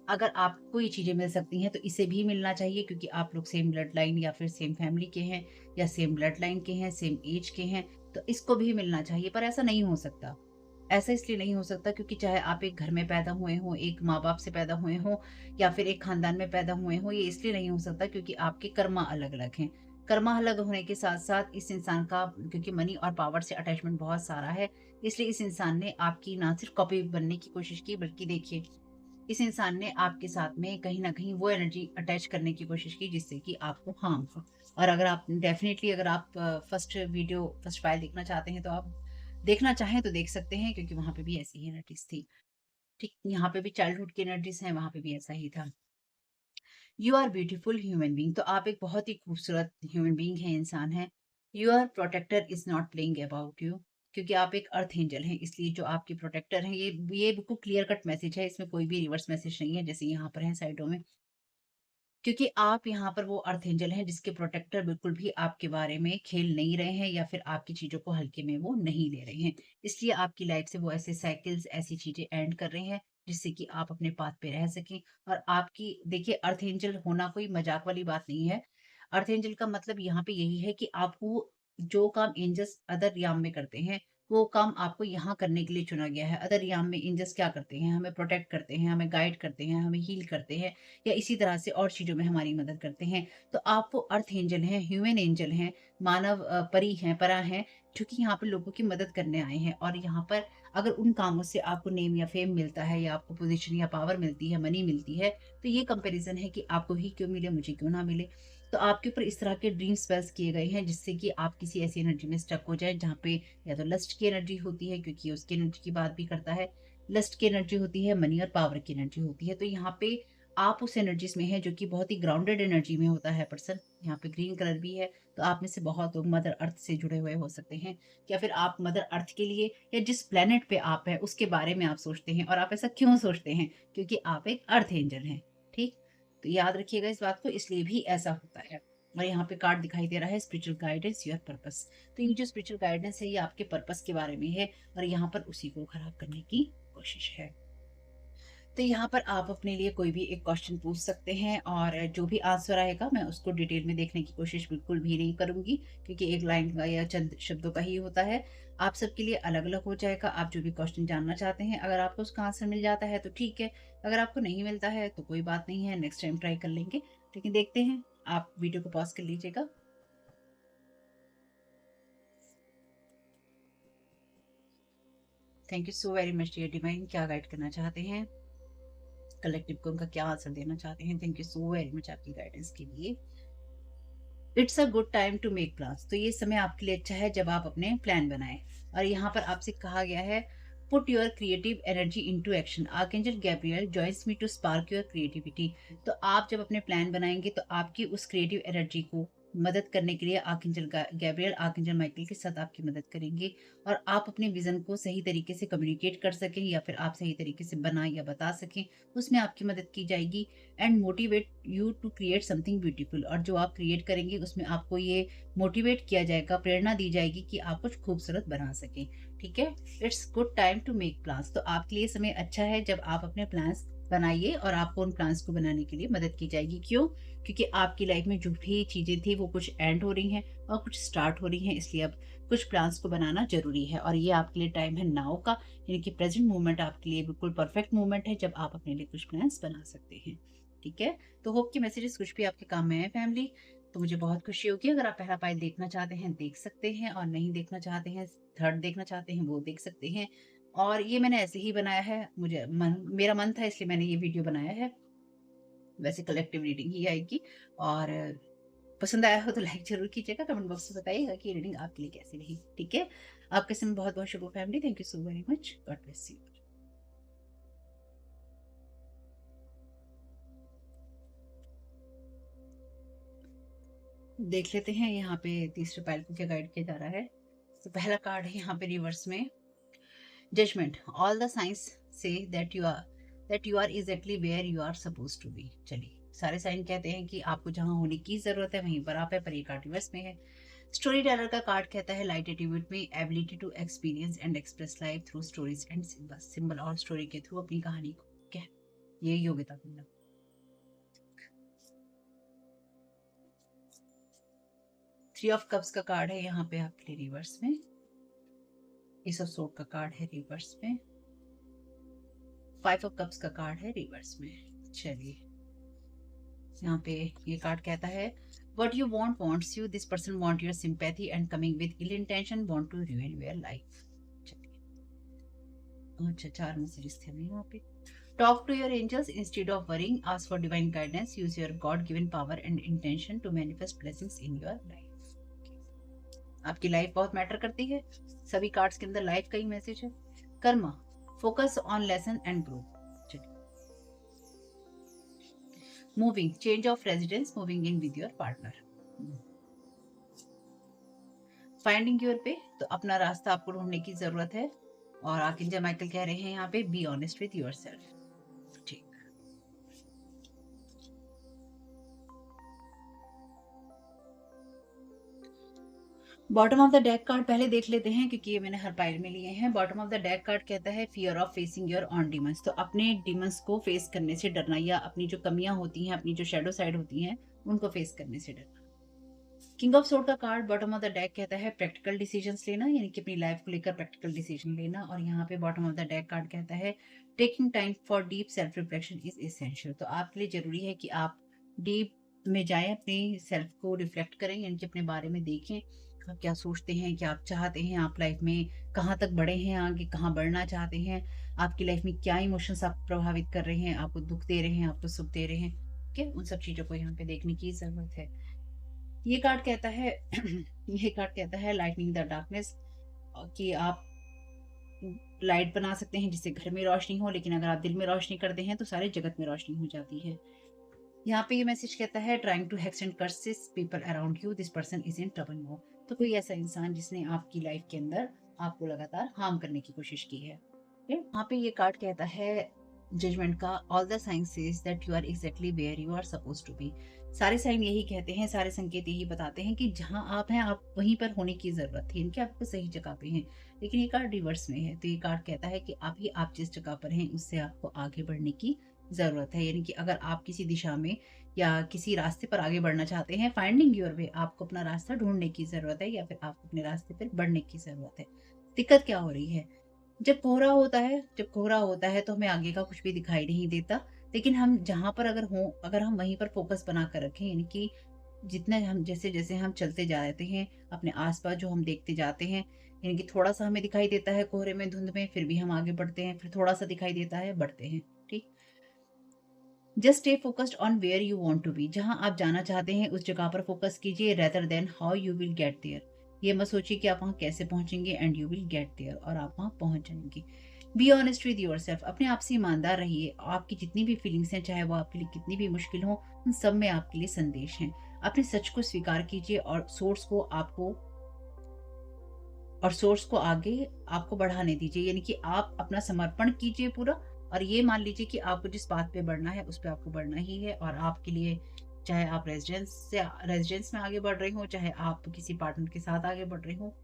अगर आपको ये चीज़ें मिल सकती हैं, तो इसे भी मिलना चाहिए, क्योंकि आप लोग सेम ब्लड लाइन या फिर सेम फैमिली के हैं या सेम ब्लड लाइन के हैं, सेम एज के हैं, तो इसको भी मिलना चाहिए। पर ऐसा नहीं हो सकता। ऐसा इसलिए नहीं हो सकता क्योंकि चाहे आप एक घर में पैदा हुए हों, एक माँ-बाप से पैदा हुए हों या फिर एक खानदान में पैदा हुए हों, ये इसलिए नहीं हो सकता क्योंकि आपके कर्मा अलग-अलग हैं। कर्मा अलग होने के साथ-साथ इस इंसान का, क्योंकि मनी और पावर से अटैचमेंट बहुत सारा है, इसलिए इस इंसान ने आपकी ना सिर्फ कॉपी बनने की कोशिश की, बल्कि देखिए, इस इंसान ने आपके साथ में कहीं न कहीं वो एनर्जी अटैच करने की कोशिश की जिससे कि आपको हार्म हो। और अगर आप डेफ़िनिटली, अगर आप फर्स्ट फाइल देखना चाहते हैं तो आप देखना चाहें तो देख सकते हैं, क्योंकि वहाँ पे भी ऐसी ही एनर्जीज़ थी। ठीक, यहाँ पे भी चाइल्डहुड की एनर्जीज़ हैं, वहाँ पे भी ऐसा ही था। You are beautiful human being, तो आप एक बहुत ही खूबसूरत ह्यूमन बीइंग हैं, इंसान हैं। Your protector is not playing about you, क्योंकि आप एक अर्थ एंजल हैं, इसलिए जो आपके प्रोटेक्टर हैं, ये बिल्कुल क्लियर कट मैसेज है, इसमें कोई भी रिवर्स मैसेज नहीं है, जैसे यहाँ पर है साइडों में। क्योंकि आप यहाँ पर वो अर्थ एंजल हैं जिसके प्रोटेक्टर बिल्कुल भी आपके बारे में खेल नहीं रहे हैं या फिर आपकी चीज़ों को हल्के में वो नहीं ले रहे हैं। इसलिए आपकी लाइफ से वो ऐसे साइकिल्स, ऐसी चीज़ें एंड कर रहे हैं जिससे कि आप अपने पाथ पे रह सकें। और आपकी देखिए, अर्थ एंजल होना कोई मज़ाक वाली बात नहीं है। अर्थ एंजल का मतलब यहाँ पे यही है कि आपको जो काम एंजल्स अदर याम में करते हैं, वो काम आपको यहाँ करने के लिए चुना गया है। अदर याम में एंजल्स क्या करते हैं? हमें प्रोटेक्ट करते हैं, हमें गाइड करते हैं, हमें हील करते हैं या इसी तरह से और चीज़ों में हमारी मदद करते हैं। तो आप वो अर्थ एंजल हैं, ह्यूमन एंजल हैं, मानव परी हैं, परा हैं, जो कि यहाँ पर लोगों की मदद करने आए हैं। और यहाँ पर अगर उन कामों से आपको नेम या फेम मिलता है या आपको पोज़ीशन या पावर मिलती है, मनी मिलती है, तो ये कंपैरिज़न है कि आपको ही क्यों मिले, मुझे क्यों ना मिले। तो आपके ऊपर इस तरह के ड्रीम स्पेल्स किए गए हैं जिससे कि आप किसी ऐसी एनर्जी में स्टक हो जाएँ जहाँ पे या तो लस्ट की एनर्जी होती है, क्योंकि ये उसकी एनर्जी की बात भी करता है। लस्ट की एनर्जी होती है, मनी और पावर की एनर्जी होती है। तो यहाँ पे आप उस एनर्जीज़ में हैं जो कि बहुत ही ग्राउंडेड एनर्जी में होता है पर्सन। यहाँ पे ग्रीन कलर भी है, तो आप में से बहुत लोग मदर अर्थ से जुड़े हुए हो सकते हैं, या फिर आप मदर अर्थ के लिए या जिस प्लेनेट पे आप हैं उसके बारे में आप सोचते हैं। और आप ऐसा क्यों सोचते हैं? क्योंकि आप एक अर्थ एंजल हैं, ठीक? तो याद रखिएगा इस बात को, इसलिए भी ऐसा होता है। और यहाँ पे कार्ड दिखाई दे रहा है स्पिरिचुअल गाइडेंस योर पर्पस। तो ये जो स्पिरिचुअल गाइडेंस है ये आपके पर्पस के बारे में है और यहाँ पर उसी को खराब करने की कोशिश है। तो यहाँ पर आप अपने लिए कोई भी एक क्वेश्चन पूछ सकते हैं और जो भी आंसर आएगा मैं उसको डिटेल में देखने की कोशिश बिल्कुल भी नहीं करूँगी, क्योंकि एक लाइन का या चंद शब्दों का ही होता है। आप सबके लिए अलग-अलग हो जाएगा, आप जो भी क्वेश्चन जानना चाहते हैं, अगर आपको उसका आंसर मिल जाता है तो ठीक है, अगर आपको नहीं मिलता है तो कोई बात नहीं है, नेक्स्ट टाइम ट्राई कर लेंगे। लेकिन देखते हैं, आप वीडियो को पॉज़ कर लीजिएगा। Thank you so very much dear divine, क्या गाइड करना चाहते हैं? कलेक्टिव को उनका क्या आंसर देना चाहते हैं? Thank you so very much आपकी गाइडेंस के लिए। It's a good time to make plans, तो ये समय आपके लिए अच्छा है जब आप अपने प्लान बनाएं। और यहाँ पर आपसे कहा गया है put your creative energy into action, archangel Gabriel joins me to spark your creativity. तो आप जब अपने प्लान बनाएंगे तो आपकी उस क्रिएटिव एनर्जी को मदद करने के लिए आर्कएंजल गैब्रियल, आर्कएंजल माइकल के साथ आपकी मदद करेंगे, और आप अपने विजन को सही तरीके से कम्युनिकेट कर सकें या फिर आप सही तरीके से बना या बता सकें, उसमें आपकी मदद की जाएगी। And motivate you to create something beautiful, और जो आप क्रिएट करेंगे उसमें आपको ये मोटिवेट किया जाएगा, प्रेरणा दी जाएगी कि आप कुछ खूबसूरत बना सकें। ठीक है, it's good time to make plans, तो आपके लिए समय अच्छा है जब आप अपने प्लान्स बनाइए और आपको उन प्लान्स को बनाने के लिए मदद की जाएगी। क्यों? क्योंकि आपकी लाइफ में जो भी चीज़ें थी वो कुछ एंड हो रही हैं और कुछ स्टार्ट हो रही हैं, इसलिए अब कुछ प्लान्स को बनाना ज़रूरी है, और ये आपके लिए टाइम है नाउ का, यानी कि प्रेज़ेंट मोमेंट आपके लिए बिल्कुल परफेक्ट मोमेंट है जब आप अपने लिए कुछ प्लान्स बना सकते हैं। ठीक है? तो होप कि मैसेजेस कुछ भी आपके काम में आए फैमिली। तो मुझे बहुत खुशी होगी, अगर आप पहला पाइल देखना चाहते हैं देख सकते हैं, और नहीं देखना चाहते हैं, थर्ड देखना चाहते हैं वो देख सकते हैं। और ये मैंने ऐसे ही बनाया है, मेरा मन था इसलिए मैंने ये वीडियो बनाया है। वैसे कलेक्टिव रीडिंग ही आएगी, और पसंद आया हो तो लाइक ज़रूर कीजिएगा, कमेंट बॉक्स में बताइएगा कि ये रीडिंग आपके लिए कैसी रही। ठीक है? आपके समय बहुत-बहुत शुभ हो family. Thank you so very much. God bless you. देख लेते हैं यहाँ पे तीसरे पाइल को क्या गाइड किया जा रहा है। तो पहला कार्ड है यहाँ पे रिवर्स में, जजमेंट। ऑल द साइंस से that you are exactly where you are suppose to be. चलिए, सारे साइन कहते हैं कि आपको जहाँ होने की जरूरत है वहीं पर आप है, पर ये कार्ड रिवर्स में है। स्टोरी टेलर का कार्ड कहता है लाइट एटीट्यूड में ability to experience and express life through stories and symbol, और स्टोरी के थ्रू अपनी कहानी को क्या, ये योग्यता मिलना। थ्री ऑफ कप्स का कार्ड है यहाँ पे आपके लिए रिवर्स में। एस ऑफ सोर्ड का कार्ड है रिवर्स में। फाइव ऑफ कप्स का कार्ड है रिवर्स में। चलिए, यहाँ पे ये कार्ड कहता है what you want wants you, this person want your sympathy and coming with ill intention want to ruin your life. अच्छा, चार मैसेजेस थे हमें यहाँ पे। Talk to your angels instead of worrying, ask for divine guidance, use your god given power and intention to manifest blessings in your life. आपकी life बहुत matter करती है, सभी कार्ड्स के अंदर लाइफ का ही मैसेज है। Karma, focus on lesson and grow. Moving, change of residence, moving in with your partner. Finding your पे, तो अपना रास्ता आपको ढूंढने की जरूरत है, और आर्कएंजल माइकल कह रहे हैं यहाँ पे बी ऑनेस्ट विद योरसेल्फ। ठीक, bottom of the deck card पहले देख लेते हैं, क्योंकि ये मैंने हर पाइल में लिए हैं। Bottom of the deck card कहता है fear of facing your own demons, तो अपने डिमंस को फेस करने से डरना, या अपनी जो कमियां होती हैं, अपनी जो शेडो साइड होती हैं, उनको फेस करने से डरना। किंग ऑफ सोर्ड का card bottom of the deck कहता है प्रैक्टिकल डिसीजंस लेना, यानी कि अपनी लाइफ को लेकर प्रैक्टिकल डिसीजन लेना, और यहाँ पे bottom of the deck card कहता है taking time for deep self reflection is essential, तो आपके लिए जरूरी है कि आप डीप में जाएं, अपनी सेल्फ को रिफ्लेक्ट करें, यानी कि अपने बारे में देखें, आप क्या सोचते हैं, क्या आप चाहते हैं, आप लाइफ में कहाँ तक बढ़े हैं, आगे कहाँ बढ़ना चाहते हैं, आपकी लाइफ में क्या इमोशंस आप प्रभावित कर रहे हैं, आपको दुख दे रहे हैं, आपको सुख दे रहे हैं, ठीक है, उन सब चीजों को यहाँ पे देखने की जरूरत है। ये कार्ड कहता है ये कार्ड कहता है लाइटनिंग द डार्कनेस, कि आप लाइट बना सकते हैं जिससे घर में रोशनी हो, लेकिन अगर आप दिल में रोशनी करते हैं तो सारे जगत में रोशनी हो जाती है। यहाँ पे ये मैसेज कहता है trying to hex and curses people around you, this person is in trouble no, तो कोई ऐसा इंसान जिसने आपकी लाइफ के अंदर आपको लगातार हार्म करने की कोशिश की है। यहाँ पे ये कार्ड कहता है जजमेंट का all the sign says that you are exactly where you are suppose to be. सारे साइन यही कहते हैं, सारे संकेत यही बताते हैं कि जहां आप हैं आप वहीं पर होने की जरूरत है, इनके आपको सही जगह पे हैं। लेकिन ये कार्ड रिवर्स में है, तो ये कार्ड कहता है कि अभी आप जिस जगह पर हैं उससे आपको आगे बढ़ने की जरूरत है। यानी कि अगर आप किसी दिशा में या किसी रास्ते पर आगे बढ़ना चाहते हैं, फाइंडिंग योर वे, आपको अपना रास्ता ढूंढने की जरूरत है या फिर आपको अपने रास्ते पर बढ़ने की जरूरत है। दिक्कत क्या हो रही है? जब कोहरा होता है तो हमें आगे का कुछ भी दिखाई नहीं देता। लेकिन हम जहाँ पर अगर हम वहीं पर फ़ोकस बना कर रखें, यानी कि जितना हम जैसे-जैसे हम चलते जाते हैं, अपने आस-पास जो हम देखते जाते हैं, यानी कि थोड़ा-सा हमें दिखाई देता है कोहरे में, धुंध में, फिर भी हम आगे बढ़ते हैं, फिर थोड़ा-सा दिखाई देता है, बढ़ते हैं, ठीक? Just stay focused on where you want to be. जहां आप जाना चाहते हैं उस जगह पर फोकस कीजिए, rather than how you will get there. ये मत सोचिए कि आप वहां कैसे पहुंचेंगे, and you will get there, और आप वहां पहुंच जाएंगे। Be honest with yourself, अपने आप से ईमानदार रहिए। आपकी जितनी भी फीलिंग्स हैं, चाहे वो आपके लिए कितनी भी मुश्किल हो, उन सब में आपके लिए संदेश हैं। अपने सच को स्वीकार कीजिए और सोर्स को आगे आपको बढ़ाने दीजिए। यानी कि आप अपना समर्पण कीजिए पूरा, और ये मान लीजिए कि आपको जिस बात पे बढ़ना है उस पे आपको बढ़ना ही है। और आपके लिए, चाहे आप रेजिडेंस में आगे बढ़ रहे हो, चाहे आप किसी पार्टनर के साथ आगे बढ़ रहे हो,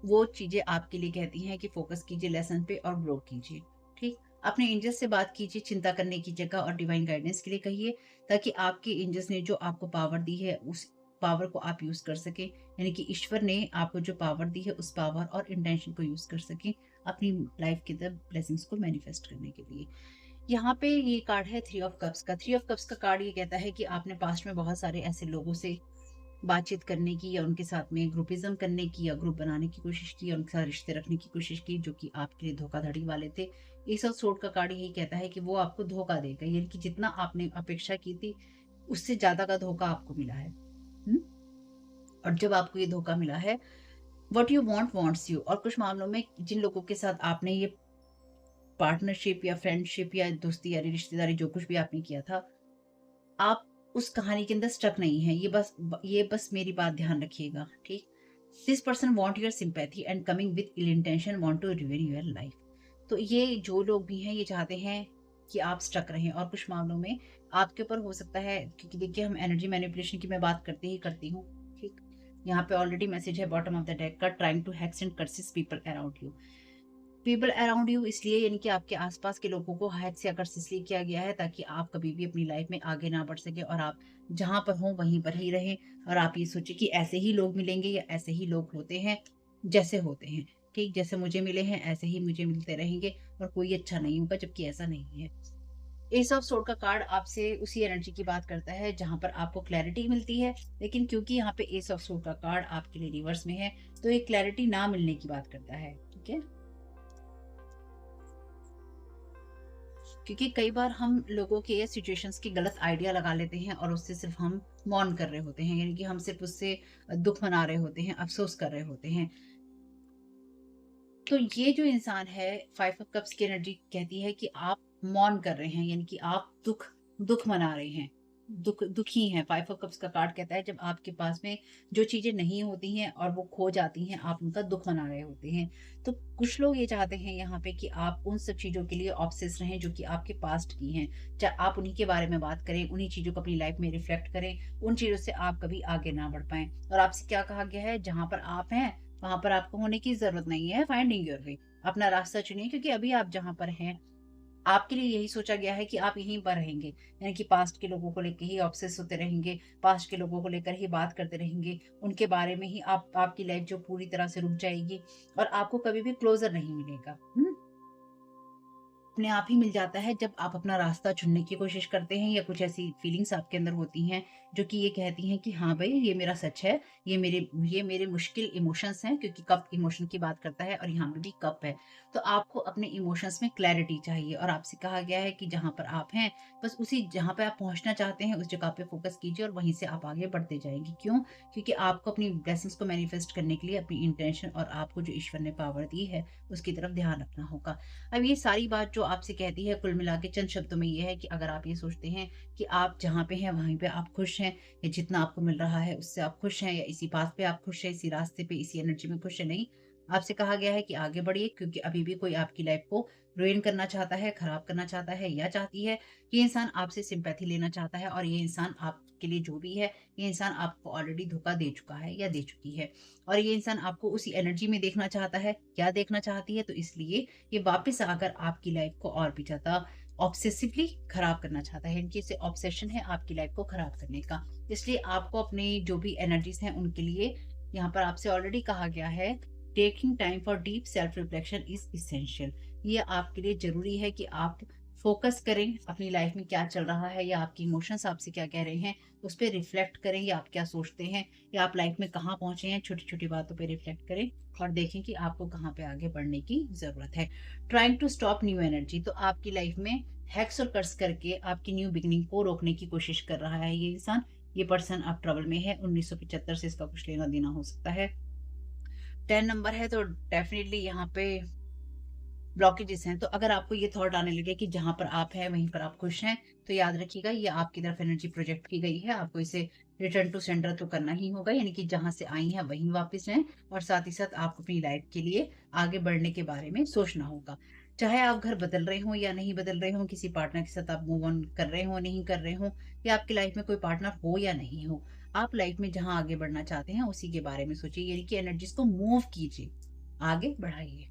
वो चीजें आपके लिए कहती हैं कि फोकस कीजिए लेसन पे और ग्रो कीजिए। ठीक, अपने एंजल्स से बात कीजिए चिंता करने की जगह, और डिवाइन गाइडेंस के लिए कहिए, ताकि आपके एंजल्स ने जो आपको पावर दी है उस पावर को आप यूज कर सके। यानी कि ईश्वर ने आपको जो पावर दी है उस पावर और इंटेंशन को यूज कर सके अपनी लाइफ के अंदर ब्लेसिंग्स को मैनिफेस्ट करने के लिए। यहाँ पे ये कार्ड है थ्री ऑफ कप्स का। थ्री ऑफ कप्स का कार्ड ये कहता है कि आपने पास्ट में बहुत सारे ऐसे लोगों से बातचीत करने की, या उनके साथ में ग्रुपिज्म करने की, या ग्रुप बनाने की कोशिश की, या उनके साथ रिश्ते रखने की कोशिश की, जो कि आपके लिए धोखाधड़ी वाले थे। एस ऑफ सोर्ड का कार्ड यही कहता है कि वो आपको धोखा देगा, यानी कि जितना आपने अपेक्षा की थी उससे ज्यादा का धोखा आपको मिला है। और जब आपको ये धोखा मिला है, what you want wants you, और कुछ मामलों में जिन लोगों के साथ आपने ये पार्टनरशिप या फ्रेंडशिप या दोस्ती यारी रिश्तेदारी जो कुछ भी आपने किया था, आप उस कहानी के अंदर स्टक नहीं है। ये बस मेरी बात ध्यान रखिएगा, ठीक? This person want your sympathy and coming with ill intention want to ruin your life. तो ये जो लोग भी हैं ये चाहते हैं कि आप स्टक रहें, और कुछ मामलों में आपके ऊपर हो सकता है, क्योंकि देखिए हम एनर्जी मैनिपुलेशन की मैं बात करती ही करती हूँ, ठीक? यहाँ पे ऑलरेडी मैसेज है बॉटम ऑफ द डेक का, trying to hex and curses people around you, इसलिए यानी कि आपके आसपास के लोगों को हैक्स या कर्स इसलिए किया गया है ताकि आप कभी भी अपनी लाइफ में आगे ना बढ़ सके, और आप जहां पर हो वहीं पर ही रहें। और आप ये सोचिए कि ऐसे ही लोग मिलेंगे, या ऐसे ही लोग होते हैं जैसे होते हैं, ठीक? जैसे मुझे मिले हैं ऐसे ही मुझे मिलते रहेंगे, और कोई अच्छा नहीं होगा, जबकि ऐसा नहीं है। एस ऑफ सोर्ड का कार्ड आपसे उसी एनर्जी की बात करता है जहां पर आपको क्लैरिटी मिलती है, लेकिन क्योंकि यहाँ पे एस ऑफ सोर्ड का कार्ड आपके लिए रिवर्स में है, तो ये क्लैरिटी ना मिलने की बात करता है, ठीक है? क्योंकि कई बार हम लोगों के सिचुएशंस की गलत आइडिया लगा लेते हैं, और उससे सिर्फ हम मौन कर रहे होते हैं, यानी कि हम सिर्फ उससे दुख मना रहे होते हैं, अफसोस कर रहे होते हैं। तो ये जो इंसान है, फाइव ऑफ कप्स की एनर्जी कहती है कि आप मौन कर रहे हैं, यानी कि आप दुख दुख मना रहे हैं, दुखी हैं। फाइव ऑफ कप्स का कार्ड कहता है जब आपके पास में जो चीजें नहीं होती हैं और वो खो जाती हैं, आप उनका दुख मना रहे होते हैं। तो कुछ लोग ये चाहते हैं यहाँ पे कि आप उन सब चीजों के लिए ऑब्सेस रहें जो कि आपके पास्ट की हैं, चाहे आप उन्हीं के बारे में बात करें, उन्हीं चीजों को अपनी लाइफ में रिफ्लेक्ट करें, उन चीजों से आप कभी आगे ना बढ़ पाए। और आपसे क्या कहा गया है, जहां पर आप हैं वहां पर आपको होने की जरूरत नहीं है, फाइंडिंग योर वे। अपना रास्ता चुनिए, क्योंकि अभी आप जहां पर हैं आपके लिए यही सोचा गया है कि आप यहीं पर रहेंगे, यानी कि पास्ट के लोगों को लेकर ही ऑब्सेस होते रहेंगे, पास्ट के लोगों को लेकर ही बात करते रहेंगे, उनके बारे में ही आपकी लाइफ जो पूरी तरह से रुक जाएगी, और आपको कभी भी क्लोजर नहीं मिलेगा। अपने आप ही मिल जाता है जब आप अपना रास्ता चुनने की कोशिश करते हैं, या कुछ ऐसी फीलिंग्स आपके अंदर होती हैं जो कि ये कहती हैं कि हाँ भाई ये मेरा सच है, ये मेरे मुश्किल इमोशंस हैं, क्योंकि कप इमोशन की बात करता है और यहाँ पे भी कप है। तो आपको अपने इमोशंस में क्लैरिटी चाहिए, और आपसे कहा गया है कि जहाँ पर आप हैं, बस उसी जहाँ पे आप पहुंचना चाहते हैं उस जगह पे फोकस कीजिए, और वहीं से आप आगे बढ़ते जाएंगे। क्यों? क्योंकि आपको अपनी ब्लेसिंग्स को मैनिफेस्ट करने के लिए अपनी इंटेंशन और आपको जो ईश्वर ने पावर दी है उसकी तरफ ध्यान रखना होगा। अब ये सारी बात जो आपसे कहती है, कुल मिला के चंद शब्दों में ये है कि अगर आप ये सोचते हैं कि आप जहाँ पे हैं वहीं पे आप खुश हैं, या जितना आपको मिल रहा है उससे आप खुश हैं, या इसी बात पे आप खुश हैं, इसी रास्ते पे, इसी एनर्जी में खुश है, नहीं, आपसे कहा गया है कि आगे बढ़िए, क्योंकि अभी भी कोई आपकी लाइफ को रुइन करना चाहता है, खराब करना चाहता है या चाहती है। ये इंसान आपसे सिंपैथी लेना चाहता है और ये इंसान आपके लिए जो भी है, ये इंसान आपको ऑलरेडी धोखा दे चुका है या दे चुकी है। और ये इंसान आपको उसी एनर्जी में देखना चाहता है, क्या देखना चाहती है, तो इसलिए ये वापस आकर आपकी लाइफ को और भी ज़्यादा ऑब्सेसिवली खराब करना चाहता है। इनकी इसे ऑब्सेशन है आपकी लाइफ को खराब करने का। इसलिए आपको अपनी जो भी एनर्जीज हैं उनके लिए यहाँ पर आपसे ऑलरेडी कहा गया है, taking time for deep self reflection is essential. ये आपके लिए ज़रूरी है कि आप फ़ोकस करें अपनी लाइफ में क्या चल रहा है या आपके इमोशंस आपसे क्या कह रहे हैं, उस पे रिफ्लेक्ट करें या आप क्या सोचते हैं या आप लाइफ में कहाँ पहुँचे हैं, छोटी-छोटी बातों पे रिफ्लेक्ट करें और देखें कि आपको कहाँ पे आगे बढ़ने की ज़रूरत है। Trying to stop new energy, तो आपकी लाइफ में हैक्स और कर्स करके आपकी न्यू बिगिनिंग को रोकने की कोशिश कर रहा है ये इंसान। ये पर्सन अब ट्रबल में है, 1975 से इसका कुछ लेना-देना हो सकता है। 10 नंबर है तो डेफ़िनिटली यहाँ पे ब्लॉकेजेस हैं। तो अगर आपको ये थॉट आने लगे कि जहाँ पर आप हैं वहीं पर आप खुश हैं, तो याद रखिएगा ये आपकी तरफ एनर्जी प्रोजेक्ट की गई है। आपको इसे रिटर्न टू सेंडर तो करना ही होगा, यानी कि जहाँ से आई हैं वहीं वापस जाएँ और साथ ही साथ आपको अपनी लाइफ़ के लिए आगे बढ़ने के बारे में सोचना होगा। चाहे आप घर बदल रहे हों या नहीं बदल रहे हों, किसी पार्टनर के साथ आप मूव ऑन कर रहे हों, नहीं कर रहे हों या आपकी लाइफ़ में कोई पार्टनर हो या नहीं हो, आप लाइफ़ में जहाँ आगे बढ़ना चाहते हैं उसी के बारे में सोचिए, यानी कि एनर्जीज़ को मूव कीजिए, आगे बढ़ाइए।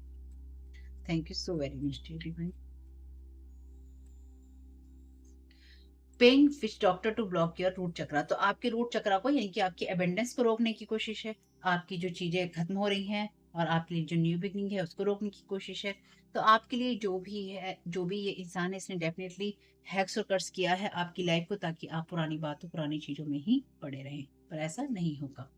Thank you so very much, dear divine. Paying witch doctor to block your root chakra, तो आपके रूट चक्रा को यानी कि आपकी अबेंडेंस को रोकने की कोशिश है। आपकी जो चीजें खत्म हो रही हैं और आपके लिए जो न्यू बिगनिंग है उसको रोकने की कोशिश है। तो आपके लिए जो भी है, जो भी ये इंसान है, इसने डेफिनेटली हैक्स और कर्स किया है आपकी लाइफ को, ताकि आप पुरानी बातों पुरानी चीजों में ही पड़े रहें, पर ऐसा नहीं होगा।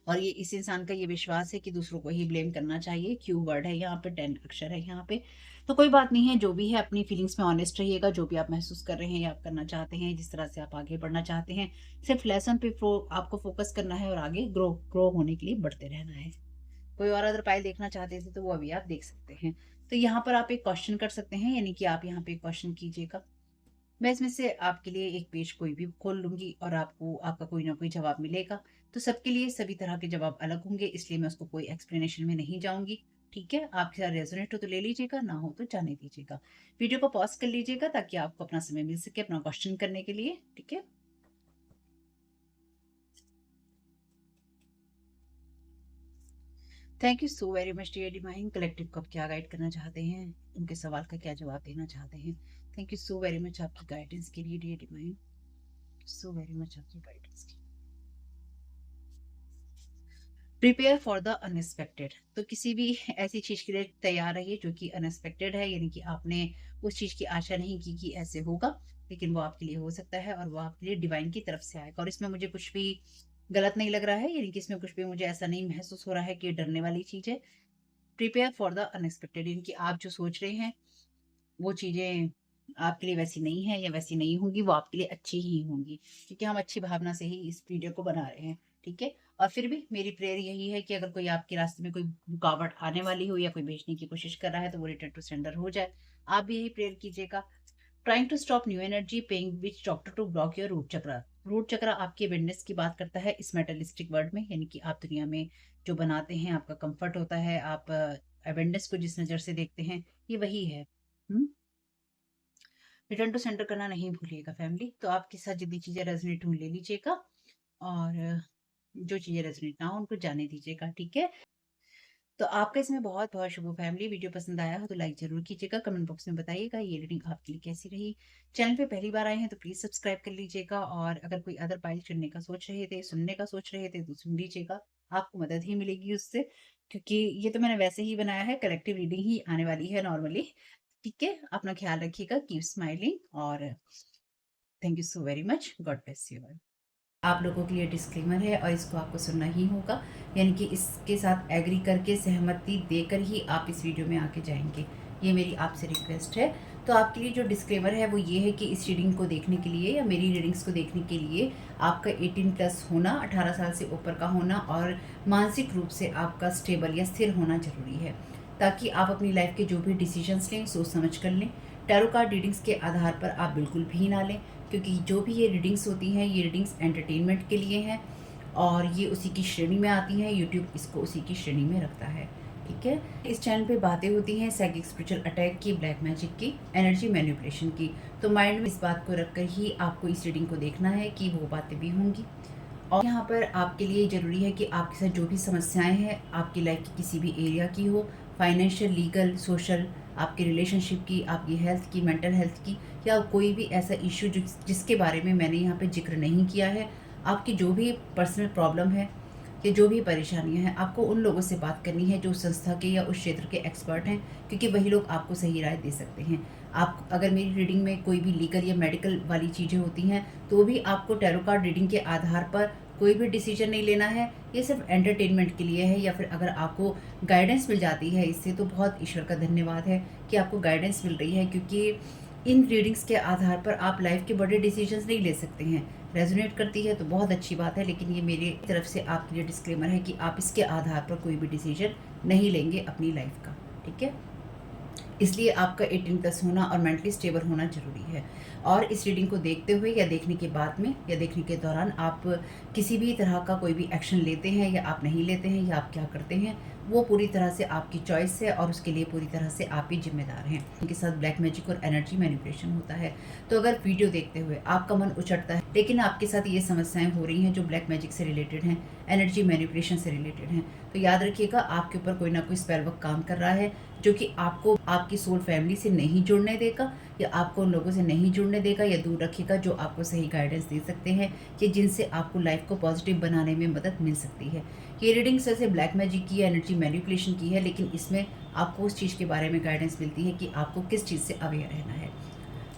और ये इस इंसान का ये विश्वास है कि दूसरों को ही ब्लेम करना चाहिए। क्यू वर्ड है यहाँ पे, 10 अक्षर है यहाँ पे। तो कोई बात नहीं है, जो भी है अपनी फीलिंग्स में ऑनेस्ट रहिएगा। जो भी आप महसूस कर रहे हैं या आप करना चाहते हैं, जिस तरह से आप आगे बढ़ना चाहते हैं, सिर्फ लेसन पे आपको फोकस करना है और आगे ग्रो ग्रो होने के लिए बढ़ते रहना है। कोई और अदर पाइल देखना चाहते थे तो वो अभी आप देख सकते हैं। तो यहाँ पर आप एक क्वेश्चन कर सकते हैं, यानी कि आप यहाँ पे एक क्वेश्चन कीजिएगा। मैं इसमें से आपके लिए एक पेज कोई भी खोल लूँगी और आपको आपका कोई ना कोई जवाब मिलेगा। तो सबके लिए सभी तरह के जवाब अलग होंगे, इसलिए मैं उसको कोई एक्सप्लेनेशन में नहीं जाऊँगी। ठीक है? आपके साथ रेज़ोनेट हो तो ले लीजिएगा, ना हो तो जाने दीजिएगा। वीडियो को पॉज़ कर लीजिएगा ताकि आपको अपना समय मिल सके अपना क्वेश्चन करने के लिए। ठीक है? Thank you so very much dear divine. Collective को आप क्या गाइड करना चाहते हैं? उनके सवाल का क्या जवाब देना चाहते हैं? Thank you so very much आपकी गाइडेंस के लिए dear divine. So very much आपकी गाइडेंस के लिए। प्रिपेयर फॉर द अनएक्सपेक्टेड, तो किसी भी ऐसी चीज के लिए तैयार रहिए जो कि अनएक्सपेक्टेड है, यानी कि आपने उस चीज की आशा नहीं की कि ऐसे होगा, लेकिन वो आपके लिए हो सकता है और वो आपके लिए डिवाइन की तरफ से आएगा। और इसमें मुझे कुछ भी गलत नहीं लग रहा है, यानी कि इसमें कुछ भी मुझे ऐसा नहीं महसूस हो रहा है कि ये डरने वाली चीज है। प्रिपेयर फॉर द अनएक्सपेक्टेड, यानी कि आप जो सोच रहे हैं वो चीज़ें आपके लिए वैसी नहीं है या वैसी नहीं होंगी, वो आपके लिए अच्छी ही होंगी, क्योंकि हम अच्छी भावना से ही इस वीडियो को बना रहे हैं, ठीक है? और फिर भी मेरी प्रेयर यही है कि अगर कोई आपके रास्ते में कोई रुकावट आने वाली हो या कोई बेचने की कोशिश कर रहा है, तो वो रिटर्न टू सेंडर हो जाए। आप भी यही प्रेयर कीजिएगा। Trying to stop new energy paying witch doctor to block your root chakra. Root chakra आपके अवेयरनेस की बात करता है इस मेटलिस्टिक वर्ल्ड में, यानी कि आप दुनिया में जो बनाते हैं, आपका कंफर्ट होता है, आप अवेयरनेस को जिस नज़र से देखते हैं, ये वही है। हुँ? रिटर्न टू सेंटर करना नहीं भूलिएगा फैमिली। तो आपके साथ जितनी चीज़ें रेज़ोनेट हों ले लीजिएगा और जो चीज़ें रेज़ोनेट ना हो उनको जाने दीजिएगा, ठीक है? तो आपका इसमें बहुत-बहुत शुभ हो फैमिली। वीडियो पसंद आया हो तो लाइक ज़रूर कीजिएगा, कमेंट बॉक्स में बताइएगा ये रीडिंग आपके लिए कैसी रही। चैनल पे पहली बार आए हैं तो प्लीज़ सब्सक्राइब कर लीजिएगा और अगर कोई अदर पाइल चुनने का सोच रहे थे, सुनने का सोच रहे थे तो सुन लीजिएगा, आपको मदद ही मिलेगी उससे, क्योंकि ये तो मैंने वैसे ही बनाया है, कलेक्टिव रीडिंग ही आने वाली है नॉर्मली, ठीक है? अपना ख़्याल रखिएगा, कीप स्माइलिंग और thank you so very much. God bless you all. आप लोगों के लिए डिस्क्लेमर है और इसको आपको सुनना ही होगा, यानी कि इसके साथ एग्री करके सहमति देकर ही आप इस वीडियो में आगे जाएंगे, ये मेरी आपसे रिक्वेस्ट है। तो आपके लिए जो डिस्क्लेमर है वो ये है कि इस रीडिंग को देखने के लिए या मेरी रीडिंग्स को देखने के लिए आपका 18+ होना, 18 साल से ऊपर का होना और मानसिक रूप से आपका स्टेबल या स्थिर होना ज़रूरी है, ताकि आप अपनी लाइफ के जो भी डिसीजंस लें सोच समझ कर लें। टैरो कार्ड रीडिंग्स के आधार पर आप बिल्कुल भी ना लें, क्योंकि जो भी ये रीडिंग्स होती हैं ये रीडिंग्स एंटरटेनमेंट के लिए हैं और ये उसी की श्रेणी में आती हैं, यूट्यूब इसको उसी की श्रेणी में रखता है। ठीक है, इस चैनल पे बातें होती हैं साइकिक स्पिरिचुअल अटैक की, ब्लैक मैजिक की, एनर्जी मैनिपुलेशन की। तो माइंड में इस बात को रखकर ही आपको इस रीडिंग को देखना है कि वो बातें भी होंगी। और यहाँ पर आपके लिए ज़रूरी है कि आपके साथ जो भी समस्याएं हैं आपकी लाइफ की किसी भी एरिया की हो, फाइनेंशियल, लीगल, सोशल, आपकी रिलेशनशिप की, आपकी हेल्थ की, मेंटल हेल्थ की, या कोई भी ऐसा इश्यू जिसके बारे में मैंने यहाँ पे जिक्र नहीं किया है, आपकी जो भी पर्सनल प्रॉब्लम है या जो भी परेशानियां हैं, आपको उन लोगों से बात करनी है जो उस संस्था के या उस क्षेत्र के एक्सपर्ट हैं, क्योंकि वही लोग आपको सही राय दे सकते हैं। आप अगर मेरी रीडिंग में कोई भी लीगल या मेडिकल वाली चीज़ें होती हैं तो भी आपको टैरो कार्ड रीडिंग के आधार पर कोई भी डिसीजन नहीं लेना है। ये सिर्फ एंटरटेनमेंट के लिए है, या फिर अगर आपको गाइडेंस मिल जाती है इससे तो बहुत ईश्वर का धन्यवाद है कि आपको गाइडेंस मिल रही है, क्योंकि इन रीडिंग्स के आधार पर आप लाइफ के बड़े डिसीजंस नहीं ले सकते हैं। रेजोनेट करती है तो बहुत अच्छी बात है, लेकिन ये मेरी तरफ से आपके लिए डिस्क्लेमर है कि आप इसके आधार पर कोई भी डिसीजन नहीं लेंगे अपनी लाइफ का। ठीक है, इसलिए आपका 18+ होना और मेंटली स्टेबल होना ज़रूरी है। और इस रीडिंग को देखते हुए या देखने के बाद में या देखने के दौरान आप किसी भी तरह का कोई भी एक्शन लेते हैं या आप नहीं लेते हैं या आप क्या करते हैं, वो पूरी तरह से आपकी चॉइस है और उसके लिए पूरी तरह से आप ही जिम्मेदार हैं। उनके साथ ब्लैक मैजिक और एनर्जी मैनिपुलेशन होता है। तो अगर वीडियो देखते हुए आपका मन उचटता है लेकिन आपके साथ ये समस्याएं हो रही हैं जो ब्लैक मैजिक से रिलेटेड हैं, एनर्जी मैनिपुलेशन से रिलेटेड हैं, तो याद रखिएगा आपके ऊपर कोई ना कोई स्पेल वर्क काम कर रहा है जो कि आपको आपकी सोल फैमिली से नहीं जुड़ने देगा, या आपको उन लोगों से नहीं जुड़ने देगा या दूर रखेगा जो आपको सही गाइडेंस दे सकते हैं कि जिनसे आपको लाइफ को पॉजिटिव बनाने में मदद मिल सकती है। ये रीडिंग वैसे ब्लैक मैजिक की, एनर्जी मैनिपुलेशन की है, लेकिन इसमें आपको उस चीज़ के बारे में गाइडेंस मिलती है कि आपको किस चीज़ से अवेयर रहना है।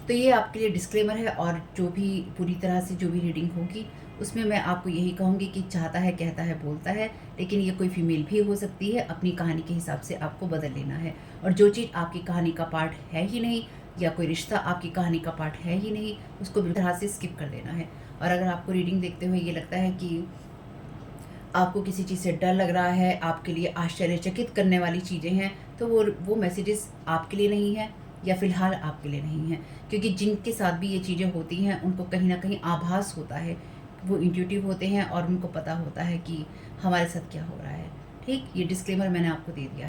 तो ये आपके लिए डिस्क्लेमर है, और जो भी पूरी तरह से जो भी रीडिंग होगी उसमें मैं आपको यही कहूँगी कि चाहता है, कहता है, बोलता है, लेकिन ये कोई फीमेल भी हो सकती है। अपनी कहानी के हिसाब से आपको बदल लेना है, और जो चीज़ आपकी कहानी का पार्ट है ही नहीं या कोई रिश्ता आपकी कहानी का पार्ट है ही नहीं, उसको बिल्कुल तरह से स्किप कर देना है। और अगर आपको रीडिंग देखते हुए ये लगता है कि आपको किसी चीज़ से डर लग रहा है, आपके लिए आश्चर्यचकित करने वाली चीज़ें हैं, तो वो मैसेजेस आपके लिए नहीं है या फ़िलहाल आपके लिए नहीं है, क्योंकि जिनके साथ भी ये चीज़ें होती हैं उनको कहीं न कहीं आभास होता है, वो इंट्यूटिव होते हैं और उनको पता होता है कि हमारे साथ क्या हो रहा है। ठीक, ये डिस्क्लेमर मैंने आपको दे दिया।